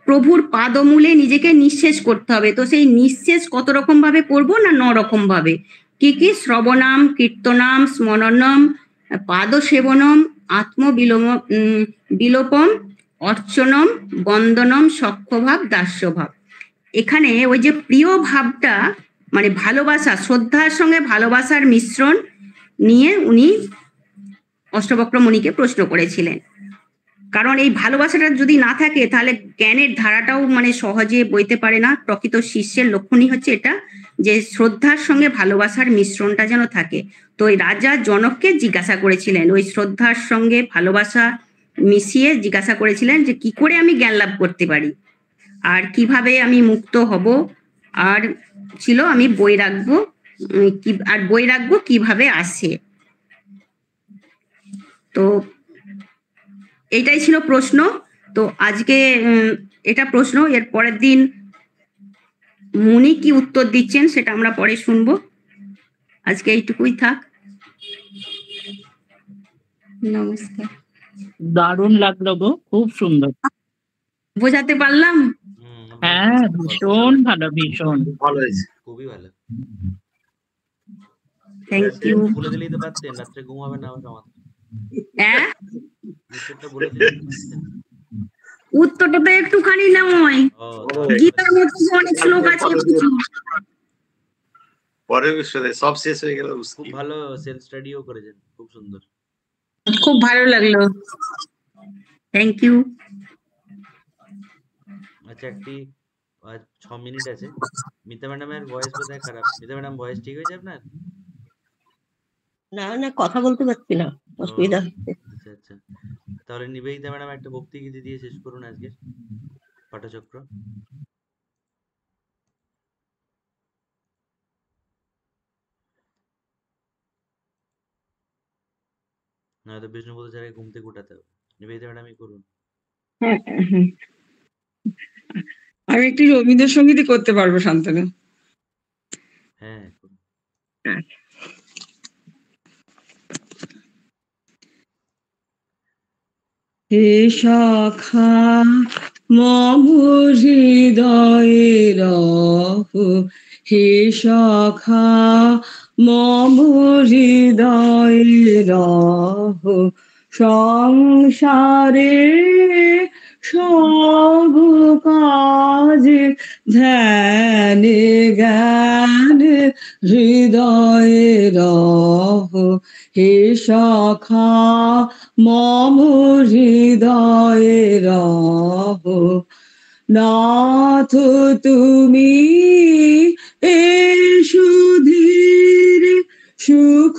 প্রভুর পাদমূলে নিজেকে নিঃশেষ করতে হবে। তো সেই নিঃশেষ কত রকম ভাবে করবো না, 9 রকম ভাবে। কি কি? শ্রবণাম, কীর্তনাম, স্মরণম, পাদ সেবনম, বিলোপম, অর্চনম, বন্দনম, সখ্যভাব, দাস্যভাব। এখানে ওই যে প্রিয় ভাবটা মানে ভালোবাসা, শ্রদ্ধার সঙ্গে ভালোবাসার মিশ্রণ নিয়ে উনি অষ্টবক্র মুনিকে প্রশ্ন করেছিলেন। কারণ এই ভালোবাসাটা যদি না থাকে তাহলে জ্ঞানের ধারাটাও মানে সহজে বইতে পারে না। প্রকৃত শিষ্যের লক্ষণই হচ্ছে এটা, যে শ্রদ্ধার সঙ্গে ভালোবাসার মিশ্রণটা যেন থাকে। তো ওই রাজা জনককে জিজ্ঞাসা করেছিলেন, ওই শ্রদ্ধার সঙ্গে ভালোবাসা মিশিয়ে জিজ্ঞাসা করেছিলেন যে কি করে আমি জ্ঞান লাভ করতে পারি, আর কিভাবে আমি মুক্ত হব, আর ছিল আমি বৈরাগ্য, আর বৈরাগ্য কিভাবে আসে। তো এইটাই ছিল প্রশ্ন। তো আজকে এটা প্রশ্ন, এর পরের দিন উনি কি উত্তর দিচ্ছেন সেটা আমরা পরে শুনবো। আজকে এইটুকুই থাক। নমস্কার। দারুণ লাগলো গো, খুব সুন্দর। বোঝাতে পারলাম? হ্যাঁ, ভীষণ ভালো, ভীষণ ভালো হয়েছে, খুবই ভালো। Thank you. বলে দিলেই তো পারতেন, রাত্রে ঘুম হবে না আমার। হ্যাঁ, উত্তরটা বলে দিলেই পারতেন। উত্তরটা তো একটুখানি নয়, গীতার মধ্যে অনেক শ্লোক আছে কিছু। পরে সব শেষ হয়ে গেল। খুব ভালো সেলফ স্টাডিও করেছেন, খুব সুন্দর, খুব ভালো লাগলো। Thank you. আচ্ছা, একটি 6 মিনিট আছে। মিতা ম্যাডামের ভয়েস বোধহয় খারাপ। মিতা ম্যাডাম ভয়েস ঠিক হয়েছে আপনার? না না, কথা বলতে পারছি না, অসুবিধা হচ্ছে। আচ্ছা আচ্ছা, তাহলে নিবেদিতা ম্যাডাম একটা ভক্তি গীতি দিয়ে শেষ করুন আজকে পাঠচক্র। নয়তো বিষ্ণুপদ স্যারকে ঘুম থেকে উঠাতে হবে। নিবেদিতা ম্যাডামই করুন। হ্যাঁ, হ্যাঁ। আমি একটি রবীন্দ্রসঙ্গীতই করতে পারবো শান্তনু। হ্যাঁ, করুন। হে সখা মম হৃদয়ে রহ, হে সখা মম হৃদয়ে রহ, সংসারে সব কাজ ধ্যানে জ্ঞানে হৃদয়ে রহ, হে সখা মম হৃদয়ে রহ। নাথ তুমি এ সুধীর সুখ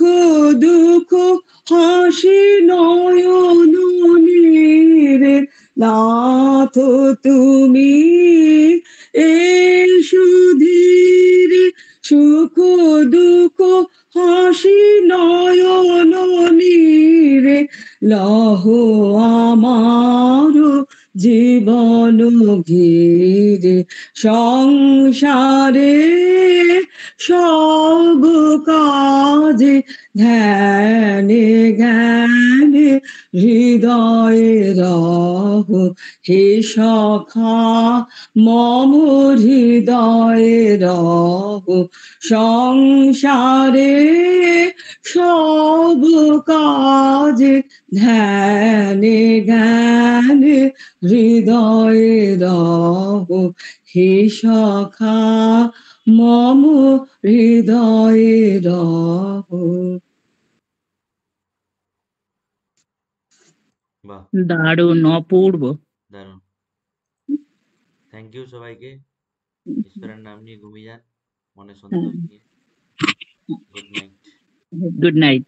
দুঃখ হাসি নয়ন নীরে, নাথ তুমি এ সুধীর সুখ দুঃখ হাসি নয়ন নীরে, লহ আমার জীবন ঘিরে, সংসারে সব কাজে ধ্যানে জ্ঞানে হৃদয়ে রহ, হে সখা মম হৃদয়ে রহ, সংসারে সব কাজে ধ্যানে জ্ঞানে হৃদয়ে রহ, হে সখা মম হৃদয়ে রহ। বাহ, দারুণ, অপূর্ব, দারুণ। থ্যাংক ইউ সবাইকে। ঈশ্বরের নাম নিয়ে ঘুমিয়ে যান, মনে সন্তোষ নিয়ে। Good night. Good night.